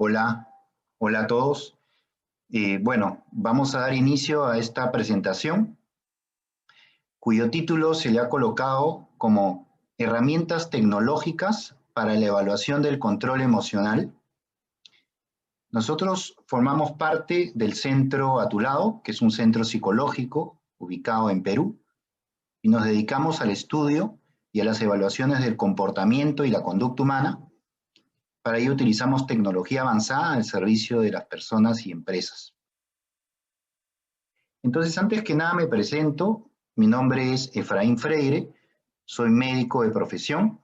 Hola, hola a todos. Bueno, vamos a dar inicio a esta presentación, cuyo título se le ha colocado como Herramientas tecnológicas para la evaluación del control emocional. Nosotros formamos parte del Centro A Tu Lado, que es un centro psicológico ubicado en Perú, y nos dedicamos al estudio y a las evaluaciones del comportamiento y la conducta humana. Para ello utilizamos tecnología avanzada al servicio de las personas y empresas. Entonces, antes que nada me presento. Mi nombre es Efraín Freire, soy médico de profesión,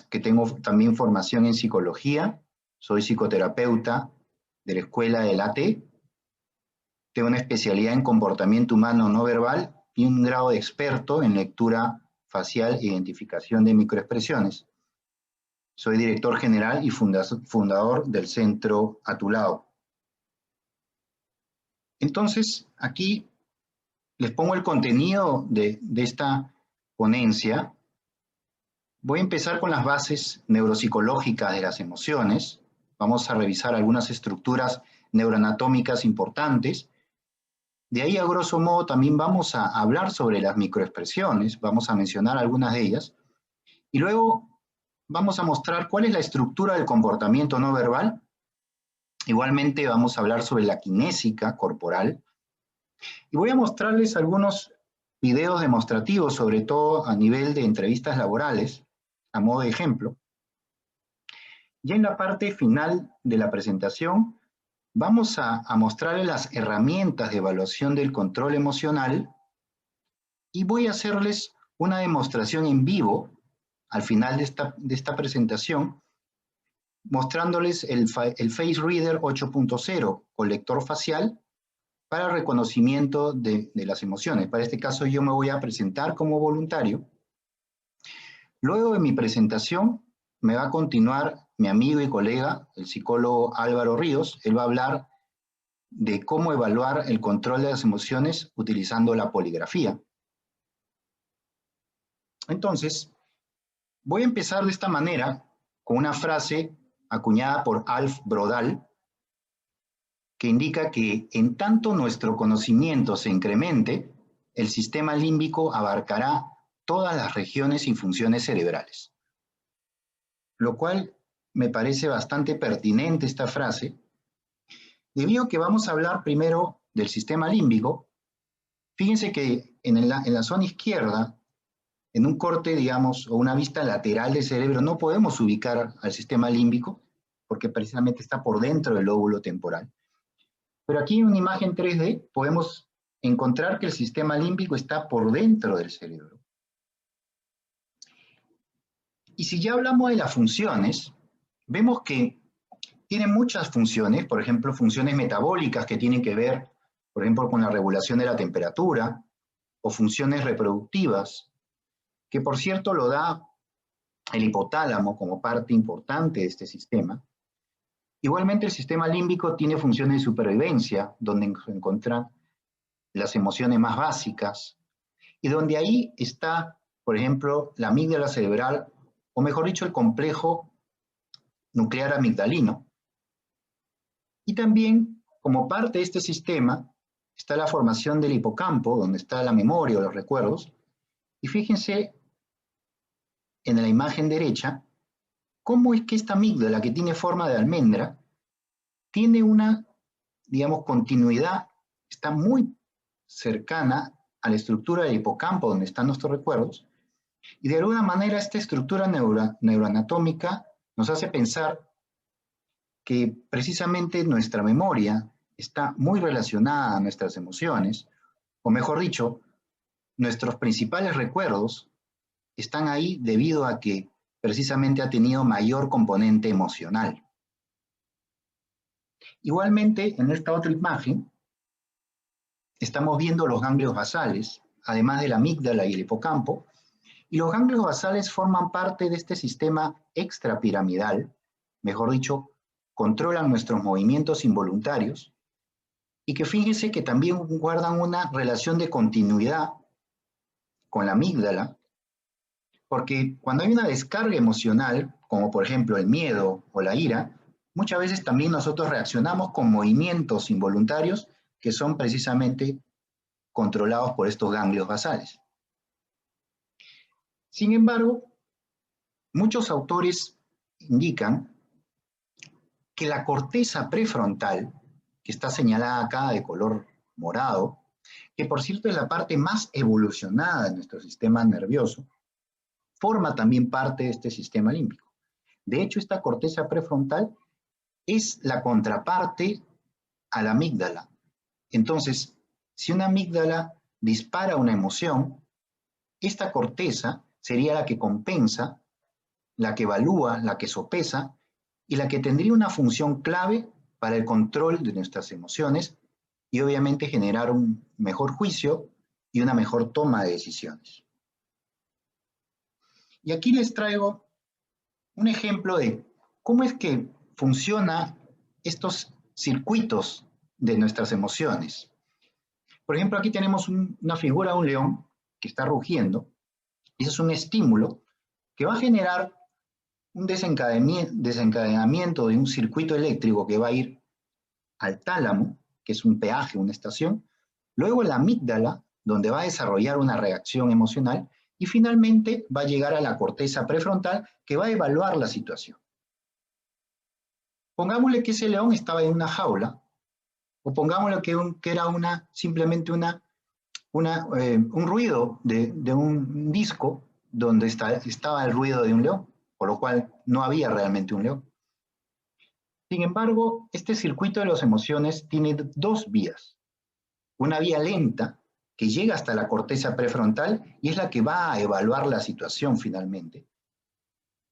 que tengo también formación en psicología, soy psicoterapeuta de la escuela del AT, tengo una especialidad en comportamiento humano no verbal y un grado de experto en lectura facial e identificación de microexpresiones. Soy director general y fundador del Centro A Tu Lado. Entonces, aquí les pongo el contenido de esta ponencia. Voy a empezar con las bases neuropsicológicas de las emociones. Vamos a revisar algunas estructuras neuroanatómicas importantes. De ahí, a grosso modo, también vamos a hablar sobre las microexpresiones. Vamos a mencionar algunas de ellas. Y luego vamos a mostrar cuál es la estructura del comportamiento no verbal. Igualmente vamos a hablar sobre la kinésica corporal. Y voy a mostrarles algunos videos demostrativos, sobre todo a nivel de entrevistas laborales, a modo de ejemplo. Ya en la parte final de la presentación, vamos a mostrarles las herramientas de evaluación del control emocional y voy a hacerles una demostración en vivo al final de esta presentación, mostrándoles el Face Reader 8.0 o lector facial para reconocimiento de las emociones. Para este caso yo me voy a presentar como voluntario. Luego de mi presentación me va a continuar mi amigo y colega, el psicólogo Álvaro Ríos. Él va a hablar de cómo evaluar el control de las emociones utilizando la poligrafía. Entonces, voy a empezar de esta manera con una frase acuñada por Alf Brodal, que indica que en tanto nuestro conocimiento se incremente, el sistema límbico abarcará todas las regiones y funciones cerebrales. Lo cual me parece bastante pertinente esta frase, debido a que vamos a hablar primero del sistema límbico. Fíjense que en la zona izquierda, en un corte, digamos, o una vista lateral del cerebro, no podemos ubicar al sistema límbico, porque precisamente está por dentro del lóbulo temporal. Pero aquí en una imagen 3D podemos encontrar que el sistema límbico está por dentro del cerebro. Y si ya hablamos de las funciones, vemos que tiene muchas funciones, por ejemplo, funciones metabólicas que tienen que ver, por ejemplo, con la regulación de la temperatura, o funciones reproductivas, que por cierto lo da el hipotálamo como parte importante de este sistema. Igualmente el sistema límbico tiene funciones de supervivencia, donde se encuentran las emociones más básicas, y donde ahí está, por ejemplo, la amígdala cerebral, o mejor dicho, el complejo nuclear amigdalino. Y también, como parte de este sistema, está la formación del hipocampo, donde está la memoria o los recuerdos. Y fíjense en la imagen derecha, cómo es que esta amígdala, que tiene forma de almendra, tiene una, digamos, continuidad, está muy cercana a la estructura del hipocampo, donde están nuestros recuerdos, y de alguna manera esta estructura neuroanatómica nos hace pensar que precisamente nuestra memoria está muy relacionada a nuestras emociones, o mejor dicho, nuestros principales recuerdos están ahí debido a que precisamente ha tenido mayor componente emocional. Igualmente, en esta otra imagen, estamos viendo los ganglios basales, además de la amígdala y el hipocampo, y los ganglios basales forman parte de este sistema extrapiramidal, mejor dicho, controlan nuestros movimientos involuntarios, y que fíjense que también guardan una relación de continuidad con la amígdala, porque cuando hay una descarga emocional, como por ejemplo el miedo o la ira, muchas veces también nosotros reaccionamos con movimientos involuntarios que son precisamente controlados por estos ganglios basales. Sin embargo, muchos autores indican que la corteza prefrontal, que está señalada acá de color morado, que por cierto es la parte más evolucionada de nuestro sistema nervioso, forma también parte de este sistema límbico. De hecho, esta corteza prefrontal es la contraparte a la amígdala. Entonces, si una amígdala dispara una emoción, esta corteza sería la que compensa, la que evalúa, la que sopesa y la que tendría una función clave para el control de nuestras emociones y obviamente generar un mejor juicio y una mejor toma de decisiones. Y aquí les traigo un ejemplo de cómo es que funcionan estos circuitos de nuestras emociones. Por ejemplo, aquí tenemos una figura de un león que está rugiendo. Ese es un estímulo que va a generar un desencadenamiento de un circuito eléctrico que va a ir al tálamo, que es un peaje, una estación, luego a la amígdala, donde va a desarrollar una reacción emocional, y finalmente va a llegar a la corteza prefrontal, que va a evaluar la situación. Pongámosle que ese león estaba en una jaula, o pongámosle que era simplemente un ruido de un disco donde estaba el ruido de un león, por lo cual no había realmente un león. Sin embargo, este circuito de las emociones tiene dos vías. Una vía lenta, que llega hasta la corteza prefrontal y es la que va a evaluar la situación finalmente.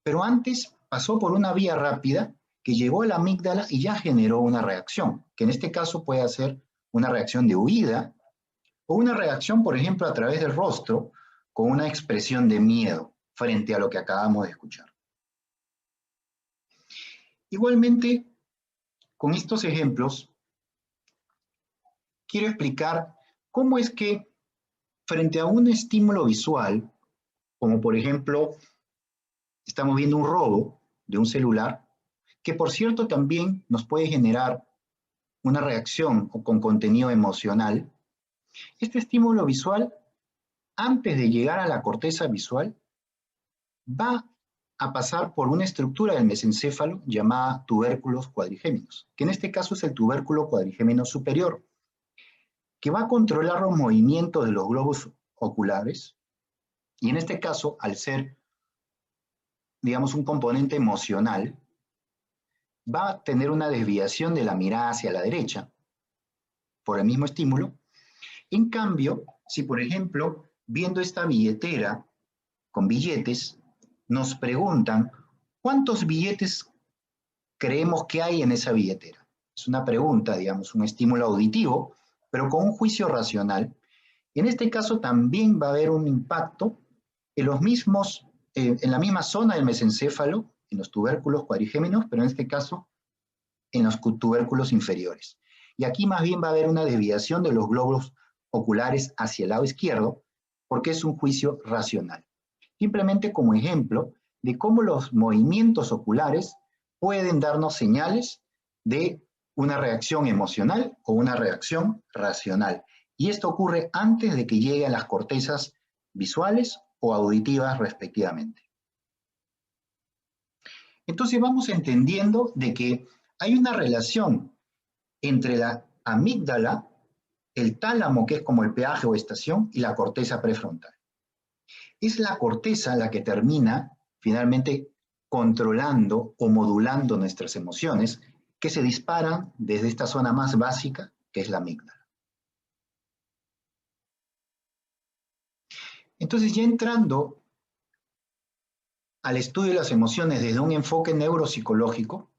Pero antes pasó por una vía rápida que llegó a la amígdala y ya generó una reacción, que en este caso puede ser una reacción de huida o una reacción, por ejemplo, a través del rostro con una expresión de miedo frente a lo que acabamos de escuchar. Igualmente, con estos ejemplos, quiero explicar cómo es que frente a un estímulo visual, como por ejemplo, estamos viendo un robo de un celular, que por cierto también nos puede generar una reacción con contenido emocional, este estímulo visual, antes de llegar a la corteza visual, va a pasar por una estructura del mesencéfalo llamada tubérculos cuadrigéminos, que en este caso es el tubérculo cuadrigémino superior, que va a controlar los movimientos de los globos oculares, y en este caso, al ser, digamos, un componente emocional, va a tener una desviación de la mirada hacia la derecha, por el mismo estímulo. En cambio, si por ejemplo, viendo esta billetera con billetes, nos preguntan, ¿cuántos billetes creemos que hay en esa billetera? Es una pregunta, digamos, un estímulo auditivo, pero con un juicio racional. En este caso también va a haber un impacto en en la misma zona del mesencéfalo, en los tubérculos cuadrigéminos, pero en este caso en los tubérculos inferiores. Y aquí más bien va a haber una desviación de los globos oculares hacia el lado izquierdo, porque es un juicio racional. Simplemente como ejemplo de cómo los movimientos oculares pueden darnos señales de una reacción emocional o una reacción racional. Y esto ocurre antes de que llegue a las cortezas visuales o auditivas respectivamente. Entonces vamos entendiendo de que hay una relación entre la amígdala, el tálamo, que es como el peaje o estación, y la corteza prefrontal. Es la corteza la que termina finalmente controlando o modulando nuestras emociones que se disparan desde esta zona más básica, que es la amígdala. Entonces, ya entrando al estudio de las emociones desde un enfoque neuropsicológico,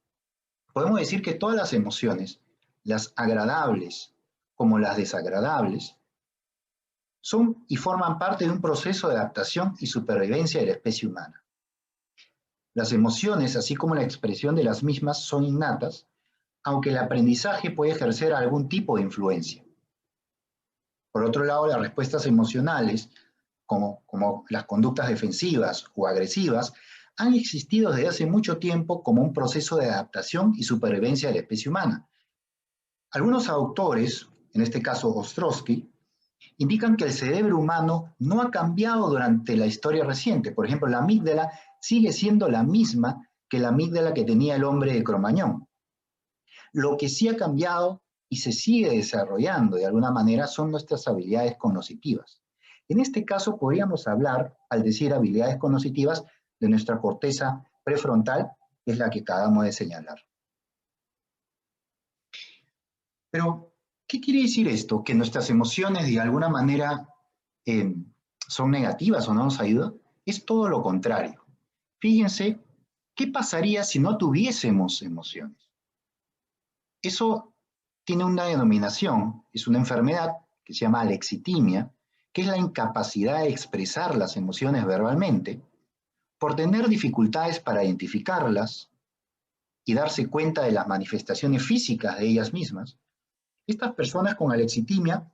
podemos decir que todas las emociones, las agradables como las desagradables, son y forman parte de un proceso de adaptación y supervivencia de la especie humana. Las emociones, así como la expresión de las mismas, son innatas, aunque el aprendizaje puede ejercer algún tipo de influencia. Por otro lado, las respuestas emocionales, como las conductas defensivas o agresivas, han existido desde hace mucho tiempo como un proceso de adaptación y supervivencia de la especie humana. Algunos autores, en este caso Ostrowski, indican que el cerebro humano no ha cambiado durante la historia reciente. Por ejemplo, la amígdala sigue siendo la misma que la amígdala que tenía el hombre de Cromañón. Lo que sí ha cambiado y se sigue desarrollando de alguna manera son nuestras habilidades cognitivas. En este caso podríamos hablar, al decir habilidades cognitivas, de nuestra corteza prefrontal, que es la que acabamos de señalar. Pero, ¿qué quiere decir esto? ¿Que nuestras emociones de alguna manera son negativas o no nos ayudan? Es todo lo contrario. Fíjense, ¿qué pasaría si no tuviésemos emociones? Eso tiene una denominación, es una enfermedad que se llama alexitimia, que es la incapacidad de expresar las emociones verbalmente, por tener dificultades para identificarlas y darse cuenta de las manifestaciones físicas de ellas mismas. Estas personas con alexitimia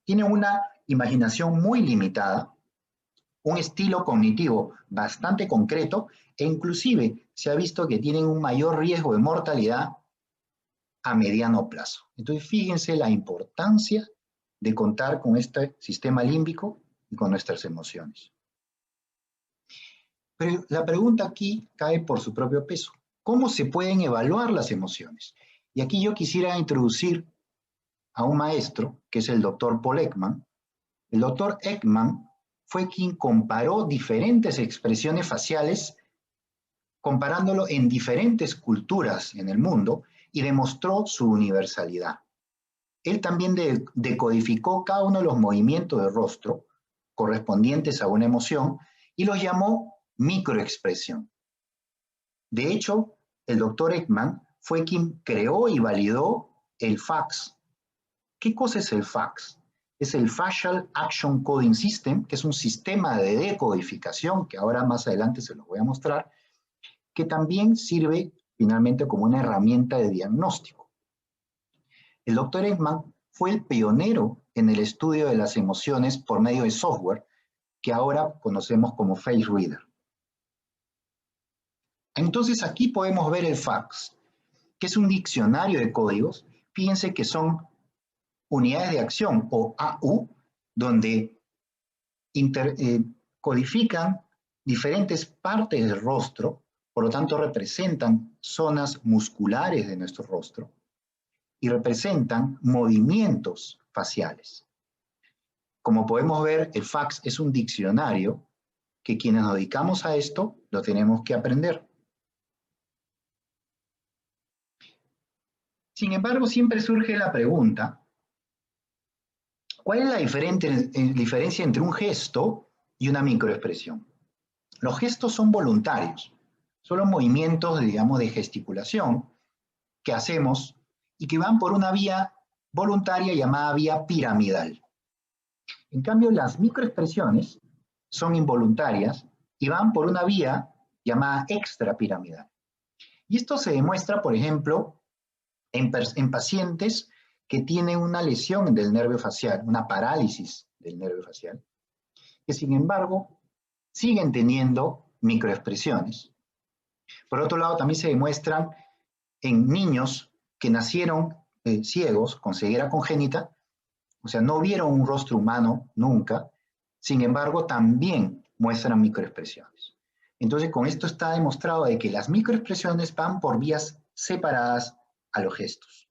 tienen una imaginación muy limitada, un estilo cognitivo bastante concreto e inclusive se ha visto que tienen un mayor riesgo de mortalidad a mediano plazo. Entonces, fíjense la importancia de contar con este sistema límbico y con nuestras emociones. Pero la pregunta aquí cae por su propio peso. ¿Cómo se pueden evaluar las emociones? Y aquí yo quisiera introducir a un maestro, que es el doctor Paul Ekman. El doctor Ekman fue quien comparó diferentes expresiones faciales, comparándolo en diferentes culturas en el mundo, y demostró su universalidad. Él también decodificó cada uno de los movimientos del rostro correspondientes a una emoción y los llamó microexpresión. De hecho, el doctor Ekman fue quien creó y validó el FACS. ¿Qué cosa es el FACS? Es el Facial Action Coding System, que es un sistema de decodificación, que ahora más adelante se los voy a mostrar, que también sirve finalmente como una herramienta de diagnóstico. El doctor Ekman fue el pionero en el estudio de las emociones por medio de software que ahora conocemos como Face Reader. Entonces aquí podemos ver el FACS, que es un diccionario de códigos. Fíjense que son unidades de acción o AU, donde codifican diferentes partes del rostro, por lo tanto representan zonas musculares de nuestro rostro y representan movimientos faciales. Como podemos ver, el FACS es un diccionario que quienes nos dedicamos a esto lo tenemos que aprender. Sin embargo, siempre surge la pregunta, ¿cuál es la diferencia entre un gesto y una microexpresión? Los gestos son voluntarios, son los movimientos, digamos, de gesticulación que hacemos y que van por una vía voluntaria llamada vía piramidal. En cambio, las microexpresiones son involuntarias y van por una vía llamada extrapiramidal. Y esto se demuestra, por ejemplo, en pacientes que tienen una lesión del nervio facial, una parálisis del nervio facial, que sin embargo siguen teniendo microexpresiones. Por otro lado, también se demuestran en niños que nacieron ciegos, con ceguera congénita, o sea, no vieron un rostro humano nunca, sin embargo, también muestran microexpresiones. Entonces, con esto está demostrado de que las microexpresiones van por vías separadas a los gestos.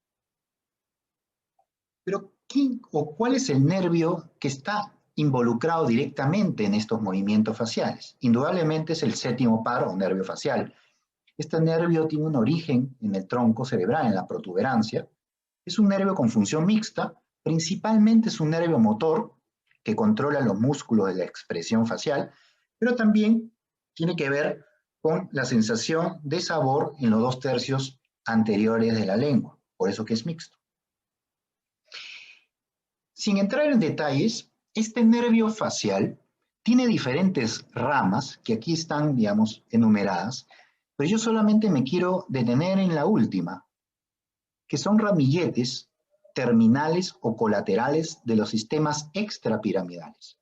Pero, ¿quién o cuál es el nervio que está involucrado directamente en estos movimientos faciales? Indudablemente es el séptimo par o nervio facial. Este nervio tiene un origen en el tronco cerebral, en la protuberancia. Es un nervio con función mixta, principalmente es un nervio motor que controla los músculos de la expresión facial, pero también tiene que ver con la sensación de sabor en los 2/3 anteriores de la lengua, por eso que es mixto. Sin entrar en detalles, este nervio facial tiene diferentes ramas que aquí están, digamos, enumeradas, pero yo solamente me quiero detener en la última, que son ramilletes terminales o colaterales de los sistemas extrapiramidales.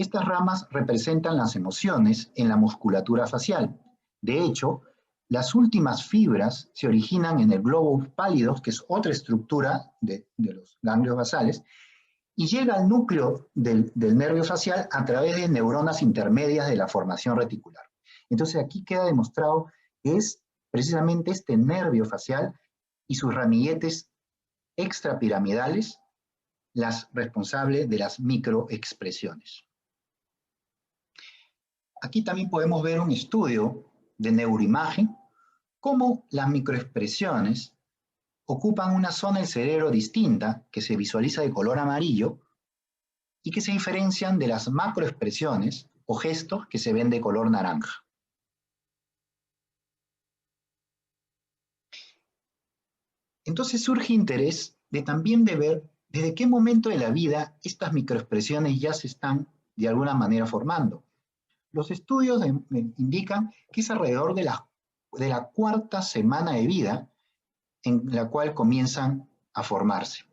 Estas ramas representan las emociones en la musculatura facial. De hecho, las últimas fibras se originan en el globo pálido, que es otra estructura de los ganglios basales, y llega al núcleo del nervio facial a través de neuronas intermedias de la formación reticular. Entonces aquí queda demostrado que es precisamente este nervio facial y sus ramilletes extrapiramidales las responsables de las microexpresiones. Aquí también podemos ver un estudio de neuroimagen, cómo las microexpresiones ocupan una zona del cerebro distinta que se visualiza de color amarillo y que se diferencian de las macroexpresiones o gestos que se ven de color naranja. Entonces surge interés también de ver desde qué momento de la vida estas microexpresiones ya se están de alguna manera formando. Los estudios indican que es alrededor de la cuarta semana de vida en la cual comienzan a formarse.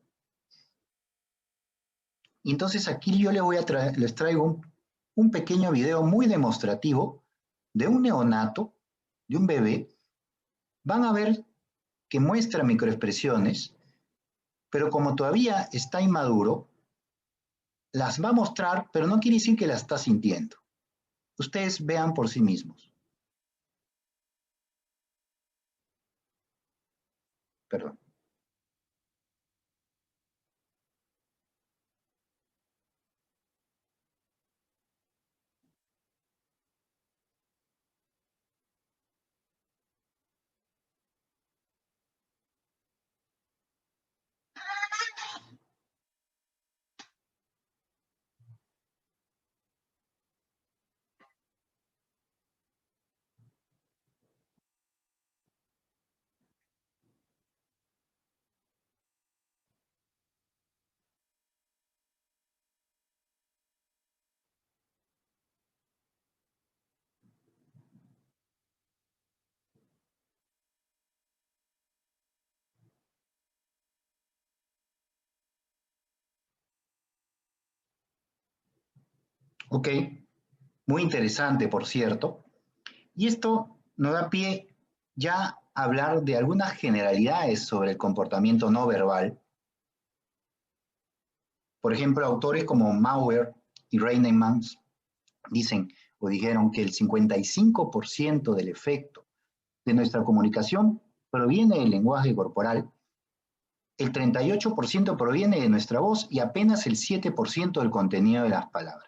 Y entonces aquí yo les traigo un pequeño video muy demostrativo de un neonato, de un bebé. Van a ver que muestra microexpresiones, pero como todavía está inmaduro, las va a mostrar, pero no quiere decir que las está sintiendo. Ustedes vean por sí mismos. Perdón. Ok, muy interesante, por cierto. Y esto nos da pie ya a hablar de algunas generalidades sobre el comportamiento no verbal. Por ejemplo, autores como Mauer y Reinemann dicen o dijeron que el 55% del efecto de nuestra comunicación proviene del lenguaje corporal, el 38% proviene de nuestra voz y apenas el 7% del contenido de las palabras.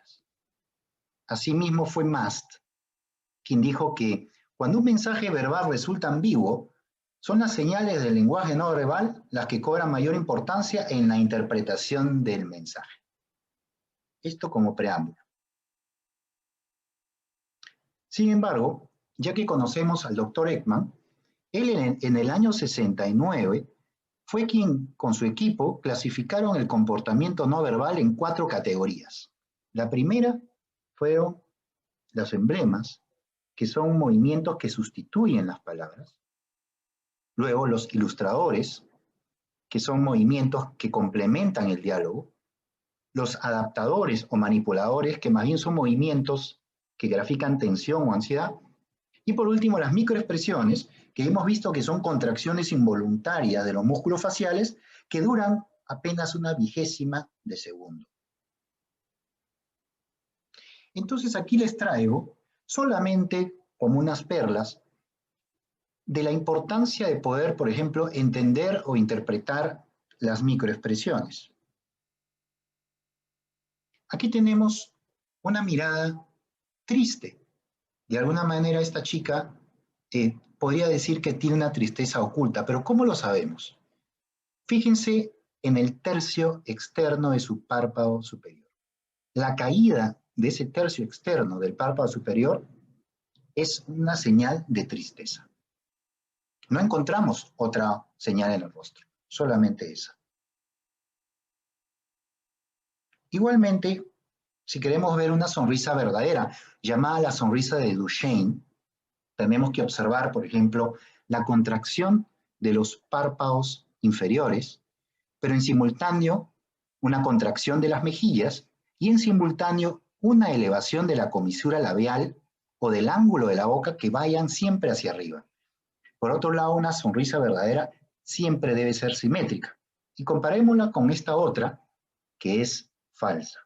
Asimismo fue Mast quien dijo que cuando un mensaje verbal resulta ambiguo, son las señales del lenguaje no verbal las que cobran mayor importancia en la interpretación del mensaje. Esto como preámbulo. Sin embargo, ya que conocemos al Dr. Ekman, él en el año 69 fue quien con su equipo clasificaron el comportamiento no verbal en 4 categorías. La primera fueron los emblemas, que son movimientos que sustituyen las palabras. Luego los ilustradores, que son movimientos que complementan el diálogo. Los adaptadores o manipuladores, que más bien son movimientos que grafican tensión o ansiedad. Y por último, las microexpresiones, que hemos visto que son contracciones involuntarias de los músculos faciales que duran apenas una vigésima de segundo. Entonces aquí les traigo solamente como unas perlas de la importancia de poder, por ejemplo, entender o interpretar las microexpresiones. Aquí tenemos una mirada triste. De alguna manera esta chica podría decir que tiene una tristeza oculta, pero ¿cómo lo sabemos? Fíjense en el tercio externo de su párpado superior. La caída de ese tercio externo del párpado superior es una señal de tristeza. No encontramos otra señal en el rostro, solamente esa. Igualmente, si queremos ver una sonrisa verdadera, llamada la sonrisa de Duchenne, tenemos que observar, por ejemplo, la contracción de los párpados inferiores, pero en simultáneo una contracción de las mejillas y en simultáneo una elevación de la comisura labial o del ángulo de la boca que vayan siempre hacia arriba. Por otro lado, una sonrisa verdadera siempre debe ser simétrica. Y comparémosla con esta otra, que es falsa.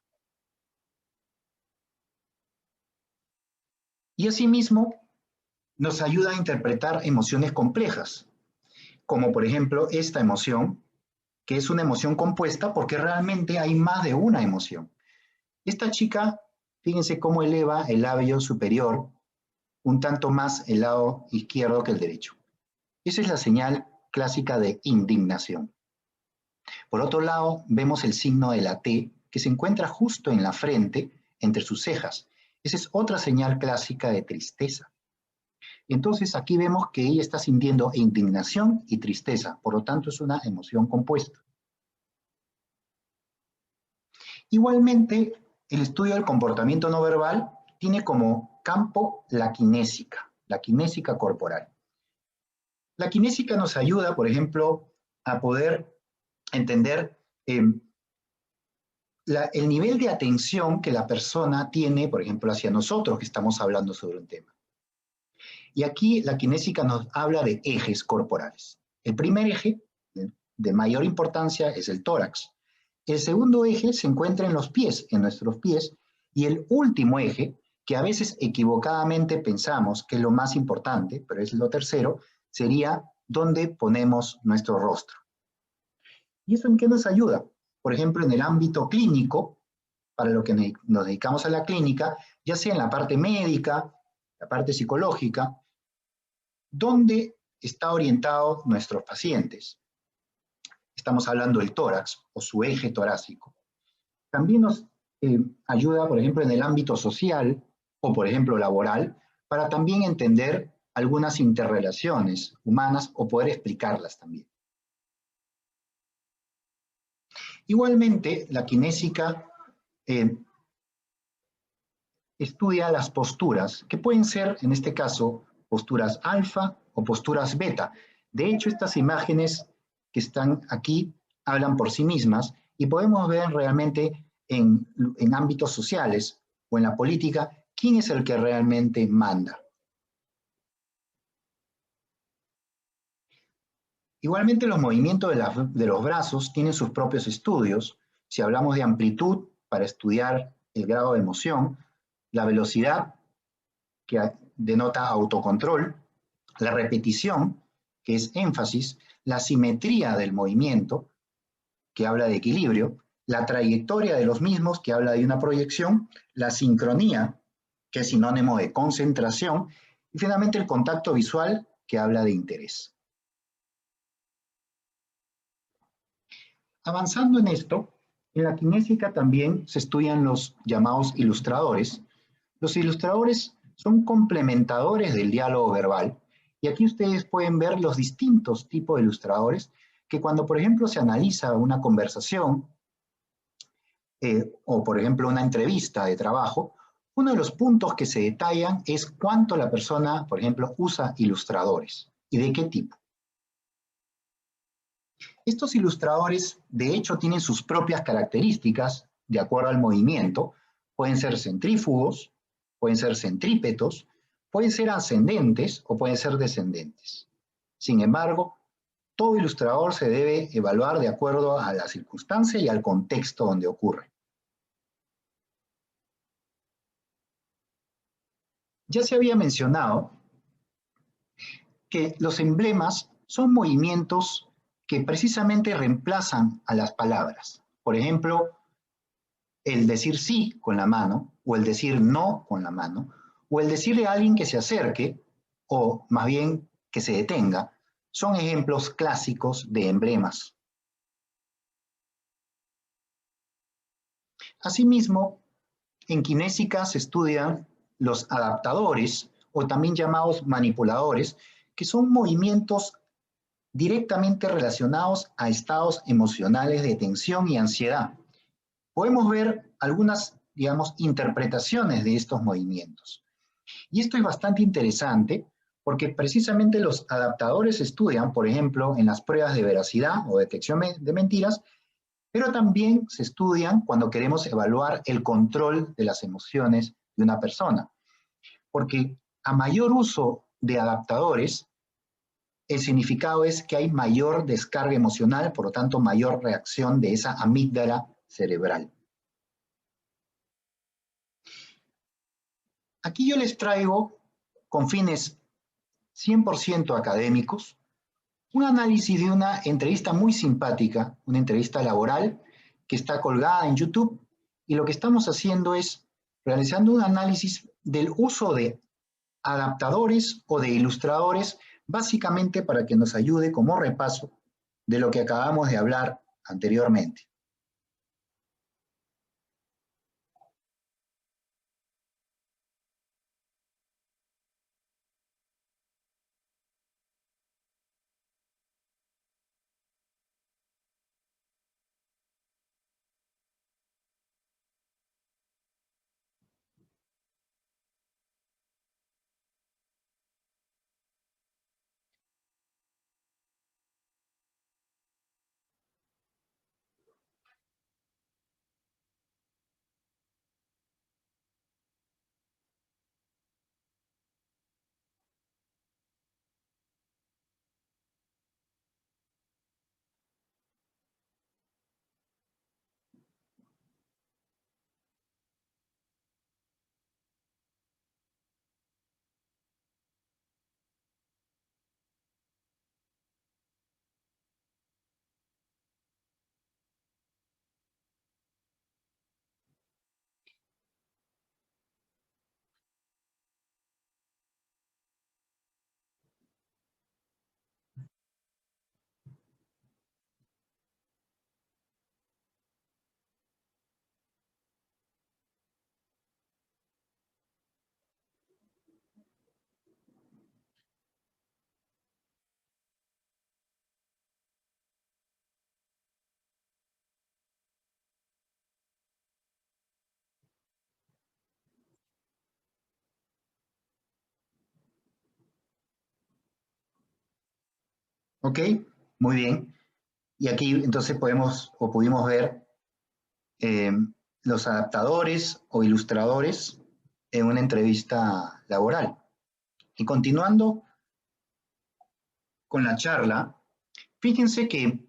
Y asimismo, nos ayuda a interpretar emociones complejas, como por ejemplo esta emoción, que es una emoción compuesta porque realmente hay más de una emoción. Esta chica, fíjense cómo eleva el labio superior un tanto más el lado izquierdo que el derecho. Esa es la señal clásica de indignación. Por otro lado, vemos el signo de la T, que se encuentra justo en la frente, entre sus cejas. Esa es otra señal clásica de tristeza. Entonces, aquí vemos que ella está sintiendo indignación y tristeza, por lo tanto es una emoción compuesta. Igualmente, el estudio del comportamiento no verbal tiene como campo la kinésica corporal. La kinésica nos ayuda, por ejemplo, a poder entender el nivel de atención que la persona tiene, por ejemplo, hacia nosotros que estamos hablando sobre un tema. Y aquí la kinésica nos habla de ejes corporales. El primer eje, de mayor importancia, es el tórax. El segundo eje se encuentra en los pies, en nuestros pies, y el último eje, que a veces equivocadamente pensamos que es lo más importante, pero es lo tercero, sería dónde ponemos nuestro rostro. ¿Y eso en qué nos ayuda? Por ejemplo, en el ámbito clínico, para lo que nos dedicamos a la clínica, ya sea en la parte médica, la parte psicológica, ¿dónde está orientado nuestros pacientes? Estamos hablando del tórax o su eje torácico. También nos ayuda, por ejemplo, en el ámbito social o, por ejemplo, laboral, para también entender algunas interrelaciones humanas o poder explicarlas también. Igualmente, la kinésica estudia las posturas, que pueden ser, en este caso, posturas alfa o posturas beta. De hecho, estas imágenes que están aquí hablan por sí mismas y podemos ver realmente en ámbitos sociales o en la política quién es el que realmente manda. Igualmente, los movimientos de los brazos tienen sus propios estudios. Si hablamos de amplitud, para estudiar el grado de emoción, la velocidad, que denota autocontrol, la repetición, que es énfasis, la simetría del movimiento, que habla de equilibrio, la trayectoria de los mismos, que habla de una proyección, la sincronía, que es sinónimo de concentración, y finalmente el contacto visual, que habla de interés. Avanzando en esto, en la kinésica también se estudian los llamados ilustradores. Los ilustradores son complementadores del diálogo verbal, y aquí ustedes pueden ver los distintos tipos de ilustradores que cuando, por ejemplo, se analiza una conversación o, por ejemplo, una entrevista de trabajo, uno de los puntos que se detallan es cuánto la persona, por ejemplo, usa ilustradores y de qué tipo. Estos ilustradores, de hecho, tienen sus propias características de acuerdo al movimiento. Pueden ser centrífugos, pueden ser centrípetos, pueden ser ascendentes o pueden ser descendentes. Sin embargo, todo ilustrador se debe evaluar de acuerdo a la circunstancia y al contexto donde ocurre. Ya se había mencionado que los emblemas son movimientos que precisamente reemplazan a las palabras. Por ejemplo, el decir sí con la mano, o el decir no con la mano, o el decirle a alguien que se acerque, o más bien que se detenga, son ejemplos clásicos de emblemas. Asimismo, en kinésica se estudian los adaptadores, o también llamados manipuladores, que son movimientos directamente relacionados a estados emocionales de tensión y ansiedad. Podemos ver algunas, digamos, interpretaciones de estos movimientos. Y esto es bastante interesante porque precisamente los adaptadores estudian, por ejemplo, en las pruebas de veracidad o detección de mentiras, Pero también se estudian cuando queremos evaluar el control de las emociones de una persona. Porque a mayor uso de adaptadores, el significado es que hay mayor descarga emocional, por lo tanto mayor reacción de esa amígdala cerebral. Aquí yo les traigo, con fines 100% académicos, un análisis de una entrevista muy simpática, una entrevista laboral que está colgada en YouTube, y lo que estamos haciendo es realizando un análisis del uso de adaptadores o de ilustradores, básicamente para que nos ayude como repaso de lo que acabamos de hablar anteriormente. ¿Ok? Muy bien. Y aquí entonces podemos o pudimos ver eh, los adaptadores o ilustradores en una entrevista laboral. Y continuando con la charla, fíjense que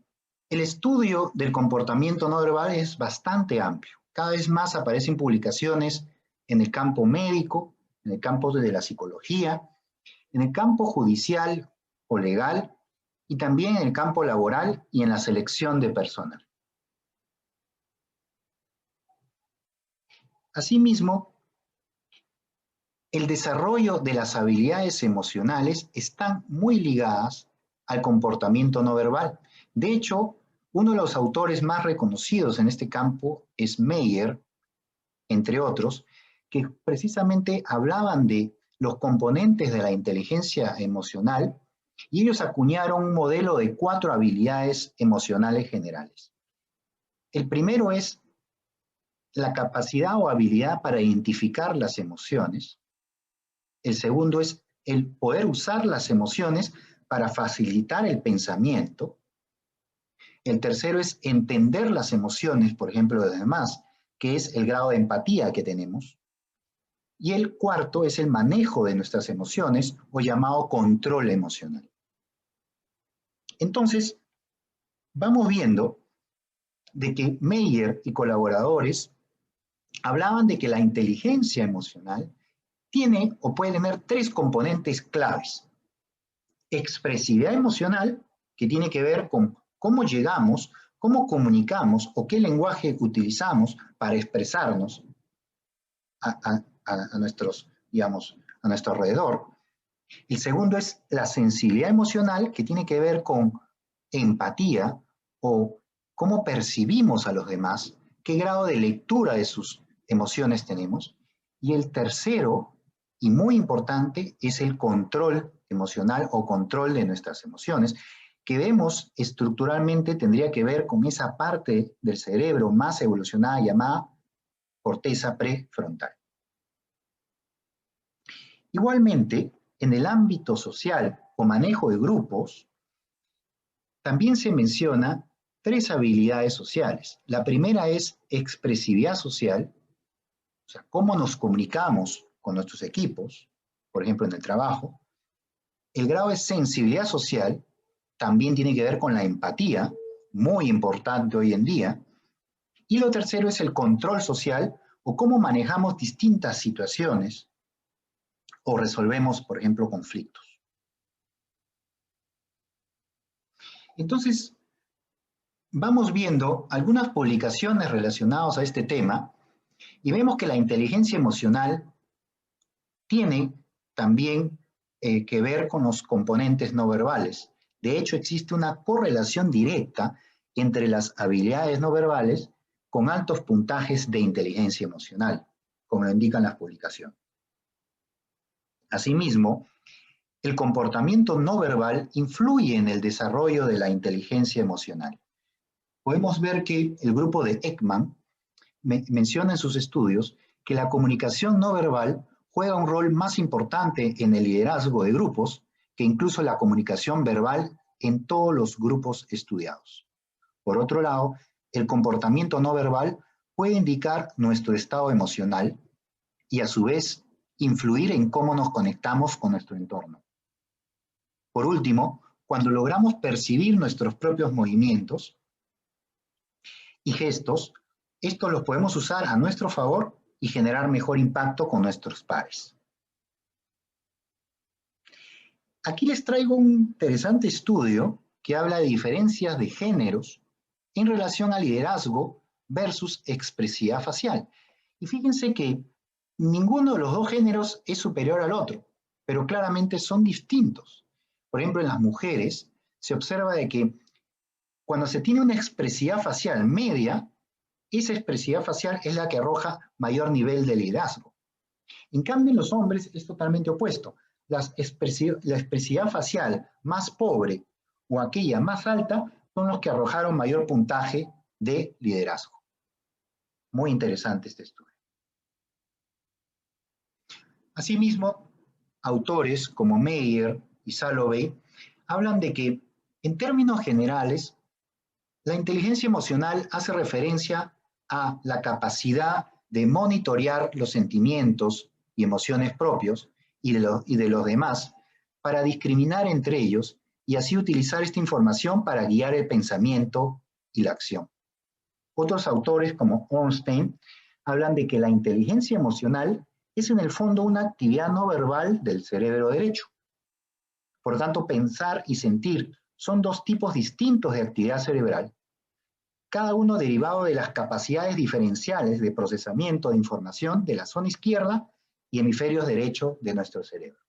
el estudio del comportamiento no verbal es bastante amplio. Cada vez más aparecen publicaciones en el campo médico, en el campo de la psicología, en el campo judicial o legal y también en el campo laboral y en la selección de personal. Asimismo, el desarrollo de las habilidades emocionales están muy ligadas al comportamiento no verbal. De hecho, uno de los autores más reconocidos en este campo es Meyer, entre otros, que precisamente hablaban de los componentes de la inteligencia emocional y ellos acuñaron un modelo de 4 habilidades emocionales generales. El primero es la capacidad o habilidad para identificar las emociones. El segundo es el poder usar las emociones para facilitar el pensamiento. El tercero es entender las emociones, por ejemplo, de los demás, que es el grado de empatía que tenemos. Y el cuarto es el manejo de nuestras emociones o llamado control emocional. Entonces, vamos viendo de que Meyer y colaboradores hablaban de que la inteligencia emocional tiene o puede tener 3 componentes claves. Expresividad emocional, que tiene que ver con cómo llegamos, cómo comunicamos o qué lenguaje utilizamos para expresarnos a nuestros, digamos, a nuestro alrededor. El segundo es la sensibilidad emocional, que tiene que ver con empatía o cómo percibimos a los demás, qué grado de lectura de sus emociones tenemos. Y el tercero, y muy importante, es el control emocional o control de nuestras emociones, que vemos estructuralmente tendría que ver con esa parte del cerebro más evolucionada llamada corteza prefrontal. Igualmente, en el ámbito social o manejo de grupos, también se menciona tres habilidades sociales. La primera es expresividad social, o sea, cómo nos comunicamos con nuestros equipos, por ejemplo, en el trabajo. El grado de sensibilidad social también tiene que ver con la empatía, muy importante hoy en día. Y lo tercero es el control social o cómo manejamos distintas situaciones o resolvemos, por ejemplo, conflictos. Entonces, vamos viendo algunas publicaciones relacionadas a este tema y vemos que la inteligencia emocional tiene también que ver con los componentes no verbales. De hecho, existe una correlación directa entre las habilidades no verbales con altos puntajes de inteligencia emocional, como lo indican las publicaciones. Asimismo, el comportamiento no verbal influye en el desarrollo de la inteligencia emocional. Podemos ver que el grupo de Ekman menciona en sus estudios que la comunicación no verbal juega un rol más importante en el liderazgo de grupos que incluso la comunicación verbal en todos los grupos estudiados. Por otro lado, el comportamiento no verbal puede indicar nuestro estado emocional y a su vez influir en cómo nos conectamos con nuestro entorno. Por último, cuando logramos percibir nuestros propios movimientos y gestos, estos los podemos usar a nuestro favor y generar mejor impacto con nuestros pares. Aquí les traigo un interesante estudio que habla de diferencias de géneros en relación a liderazgo versus expresividad facial. Y fíjense que ninguno de los dos géneros es superior al otro, pero claramente son distintos. Por ejemplo, en las mujeres se observa de que cuando se tiene una expresividad facial media, esa expresividad facial es la que arroja mayor nivel de liderazgo. En cambio, en los hombres es totalmente opuesto. La expresividad facial más pobre o aquella más alta son los que arrojaron mayor puntaje de liderazgo. Muy interesante este estudio. Asimismo, autores como Meyer y Salovey hablan de que, en términos generales, la inteligencia emocional hace referencia a la capacidad de monitorear los sentimientos y emociones propios y de los demás para discriminar entre ellos y así utilizar esta información para guiar el pensamiento y la acción. Otros autores como Ornstein hablan de que la inteligencia emocional es en el fondo una actividad no verbal del cerebro derecho. Por lo tanto, pensar y sentir son dos tipos distintos de actividad cerebral, cada uno derivado de las capacidades diferenciales de procesamiento de información de la zona izquierda y hemisferio derecho de nuestro cerebro.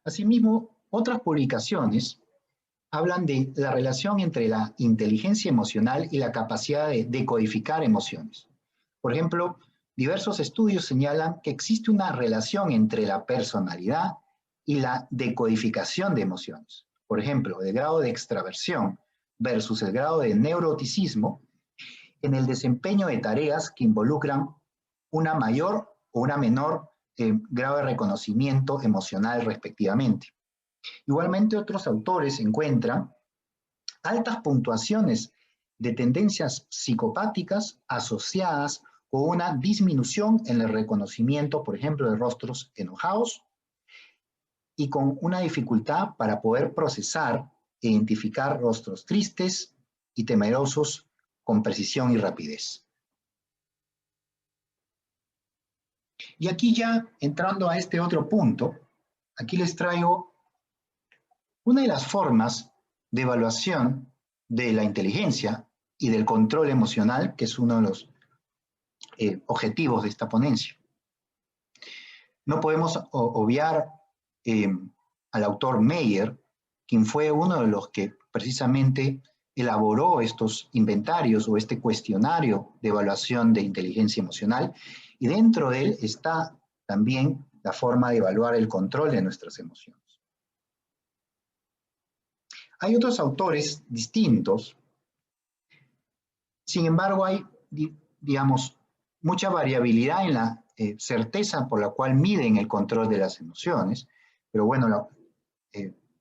Asimismo, otras publicaciones hablan de la relación entre la inteligencia emocional y la capacidad de decodificar emociones. Por ejemplo, diversos estudios señalan que existe una relación entre la personalidad y la decodificación de emociones. Por ejemplo, el grado de extraversión versus el grado de neuroticismo en el desempeño de tareas que involucran una mayor o una menor grado de reconocimiento emocional respectivamente. Igualmente, otros autores encuentran altas puntuaciones de tendencias psicopáticas asociadas con una disminución en el reconocimiento, por ejemplo, de rostros enojados y con una dificultad para poder procesar e identificar rostros tristes y temerosos con precisión y rapidez. Y aquí ya entrando a este otro punto, aquí les traigo una de las formas de evaluación de la inteligencia y del control emocional, que es uno de los objetivos de esta ponencia. No podemos obviar al autor Meyer, quien fue uno de los que precisamente elaboró estos inventarios o este cuestionario de evaluación de inteligencia emocional, y dentro de él está también la forma de evaluar el control de nuestras emociones. Hay otros autores distintos, sin embargo hay, digamos, mucha variabilidad en la certeza por la cual miden el control de las emociones, pero bueno,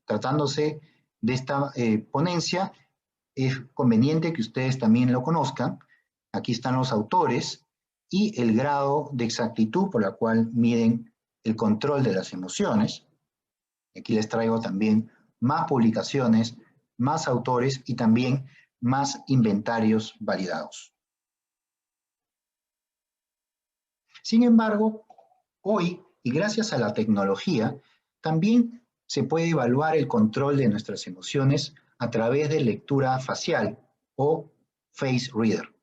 tratándose de esta ponencia, es conveniente que ustedes también lo conozcan. Aquí están los autores y el grado de exactitud por la cual miden el control de las emociones. Aquí les traigo también más publicaciones, más autores y también más inventarios validados. Sin embargo, hoy, y gracias a la tecnología, también se puede evaluar el control de nuestras emociones a través de lectura facial o face reader.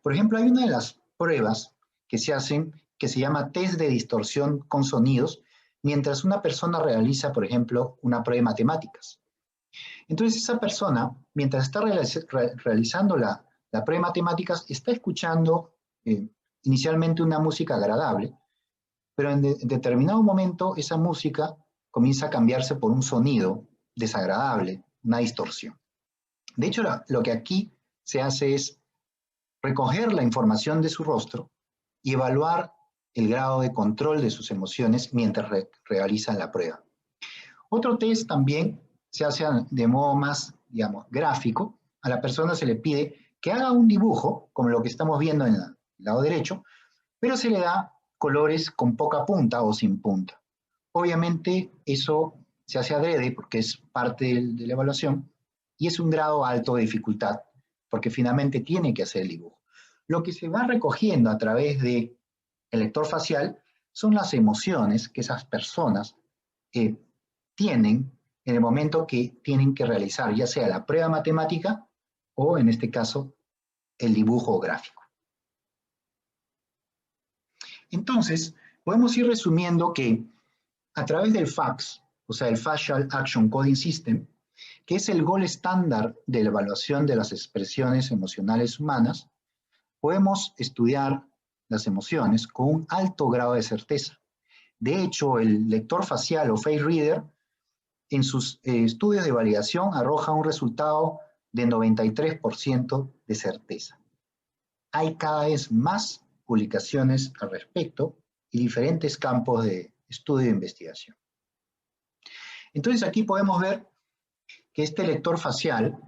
Por ejemplo, hay una de las pruebas que se hacen que se llama test de distorsión con sonidos, mientras una persona realiza, por ejemplo, una prueba de matemáticas. Entonces, esa persona, mientras está realizando la prueba de matemáticas, está escuchando inicialmente una música agradable, pero en determinado momento esa música comienza a cambiarse por un sonido desagradable, una distorsión. De hecho, lo que aquí se hace es recoger la información de su rostro y evaluar el grado de control de sus emociones mientras realizan la prueba. Otro test también se hace de modo más, digamos, gráfico. A la persona se le pide que haga un dibujo, como lo que estamos viendo en el lado derecho, pero se le da colores con poca punta o sin punta. Obviamente eso se hace adrede porque es parte de la evaluación y es un grado alto de dificultad porque finalmente tiene que hacer el dibujo. Lo que se va recogiendo a través del lector facial son las emociones que esas personas tienen en el momento que tienen que realizar ya sea la prueba matemática o en este caso el dibujo gráfico. Entonces, podemos ir resumiendo que a través del FACS, o sea, el Facial Action Coding System, que es el gol estándar de la evaluación de las expresiones emocionales humanas, podemos estudiar las emociones con un alto grado de certeza. De hecho, el lector facial o face reader, en sus estudios de validación, arroja un resultado de 93% de certeza. Hay cada vez más publicaciones al respecto y diferentes campos de estudio e investigación. Entonces aquí podemos ver que este lector facial,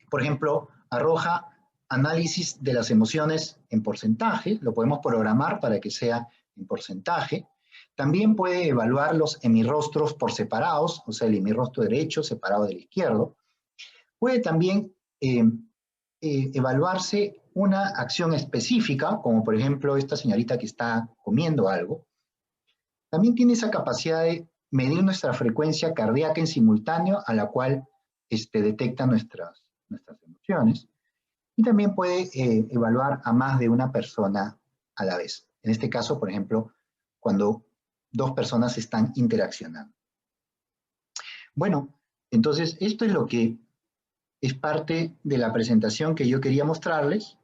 por ejemplo, arroja análisis de las emociones en porcentaje, lo podemos programar para que sea en porcentaje. También puede evaluar los hemirrostros por separados, o sea, el hemirrostro derecho separado del izquierdo. Puede también evaluarse una acción específica, como por ejemplo esta señorita que está comiendo algo. También tiene esa capacidad de medir nuestra frecuencia cardíaca en simultáneo a la cual detecta nuestras emociones. Y también puede evaluar a más de una persona a la vez. En este caso, por ejemplo, cuando dos personas están interaccionando. Bueno, entonces esto es lo que es parte de la presentación que yo quería mostrarles.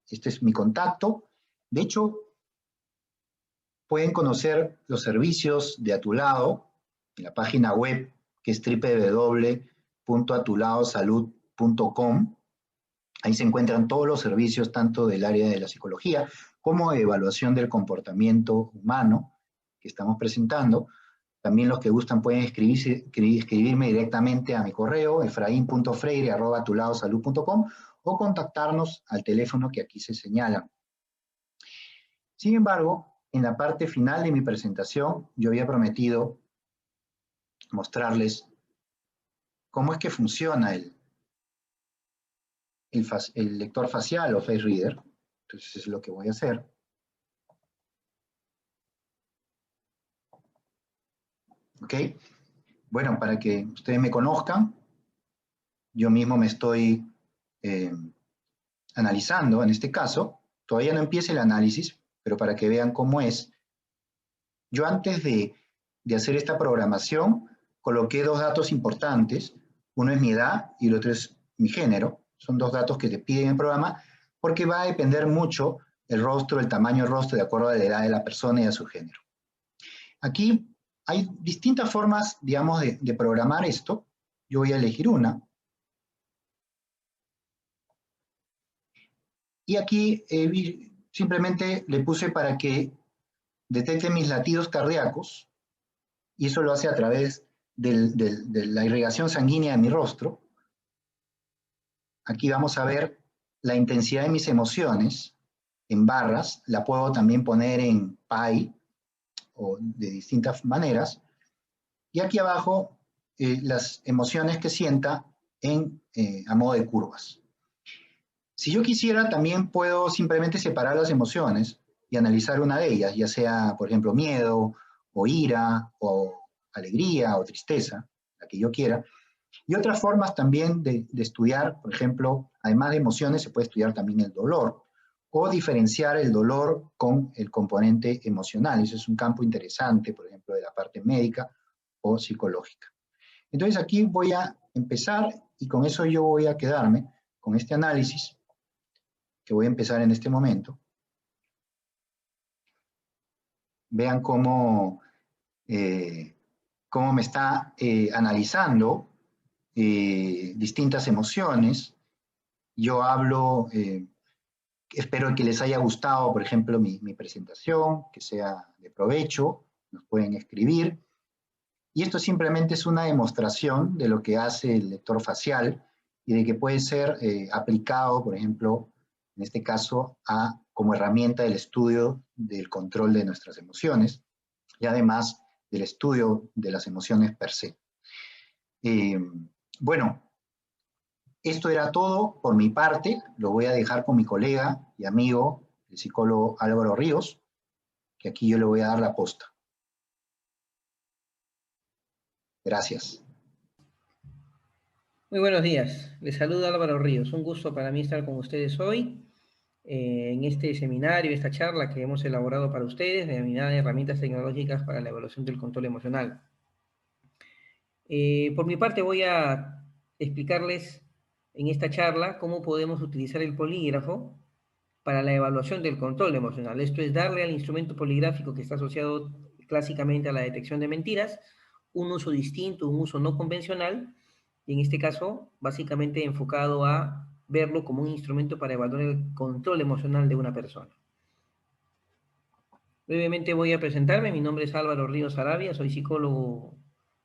Este es mi contacto. De hecho, pueden conocer los servicios de Atulado en la página web que es www.atuladosalud.com. Ahí se encuentran todos los servicios, tanto del área de la psicología como de evaluación del comportamiento humano que estamos presentando. También los que gustan pueden escribirme directamente a mi correo, efrain.freire@atuladosalud.com, o contactarnos al teléfono que aquí se señala. Sin embargo, en la parte final de mi presentación, yo había prometido mostrarles cómo es que funciona el lector facial o face reader. Entonces es lo que voy a hacer. ¿Ok? Bueno, para que ustedes me conozcan, yo mismo me estoy analizando en este caso. Todavía no empieza el análisis, pero para que vean cómo es. Yo antes de hacer esta programación, coloqué dos datos importantes. Uno es mi edad y el otro es mi género. Son dos datos que te piden en el programa porque va a depender mucho el rostro, el tamaño del rostro de acuerdo a la edad de la persona y a su género. Aquí hay distintas formas, digamos, de programar esto. Yo voy a elegir una. Y aquí simplemente le puse para que detecte mis latidos cardíacos, y eso lo hace a través de la irrigación sanguínea de mi rostro. Aquí vamos a ver la intensidad de mis emociones en barras. La puedo también poner en pie o de distintas maneras. Y aquí abajo las emociones que sienta a modo de curvas. Si yo quisiera, también puedo simplemente separar las emociones y analizar una de ellas, ya sea, por ejemplo, miedo, o ira, o alegría, o tristeza, la que yo quiera. Y otras formas también de estudiar, por ejemplo, además de emociones, se puede estudiar también el dolor, o diferenciar el dolor con el componente emocional. Eso es un campo interesante, por ejemplo, de la parte médica o psicológica. Entonces aquí voy a empezar y con eso yo voy a quedarme con este análisis que voy a empezar en este momento. Vean cómo me está analizando distintas emociones. Yo hablo, espero que les haya gustado, por ejemplo, mi presentación, que sea de provecho, nos pueden escribir. Y esto simplemente es una demostración de lo que hace el lector facial y de que puede ser aplicado, por ejemplo, en este caso, como herramienta del estudio del control de nuestras emociones y además del estudio de las emociones per se. Bueno, esto era todo por mi parte. Lo voy a dejar con mi colega y amigo, el psicólogo Álvaro Ríos, que aquí yo le voy a dar la posta. Gracias. Muy buenos días. Les saluda Álvaro Ríos. Un gusto para mí estar con ustedes hoy en este seminario, esta charla que hemos elaborado para ustedes, denominada Herramientas Tecnológicas para la Evaluación del Control Emocional. Por mi parte voy a explicarles en esta charla cómo podemos utilizar el polígrafo para la evaluación del control emocional. Esto es darle al instrumento poligráfico que está asociado clásicamente a la detección de mentiras un uso distinto, un uso no convencional, y en este caso básicamente enfocado a verlo como un instrumento para evaluar el control emocional de una persona. Brevemente voy a presentarme. Mi nombre es Álvaro Ríos Arabia, soy psicólogo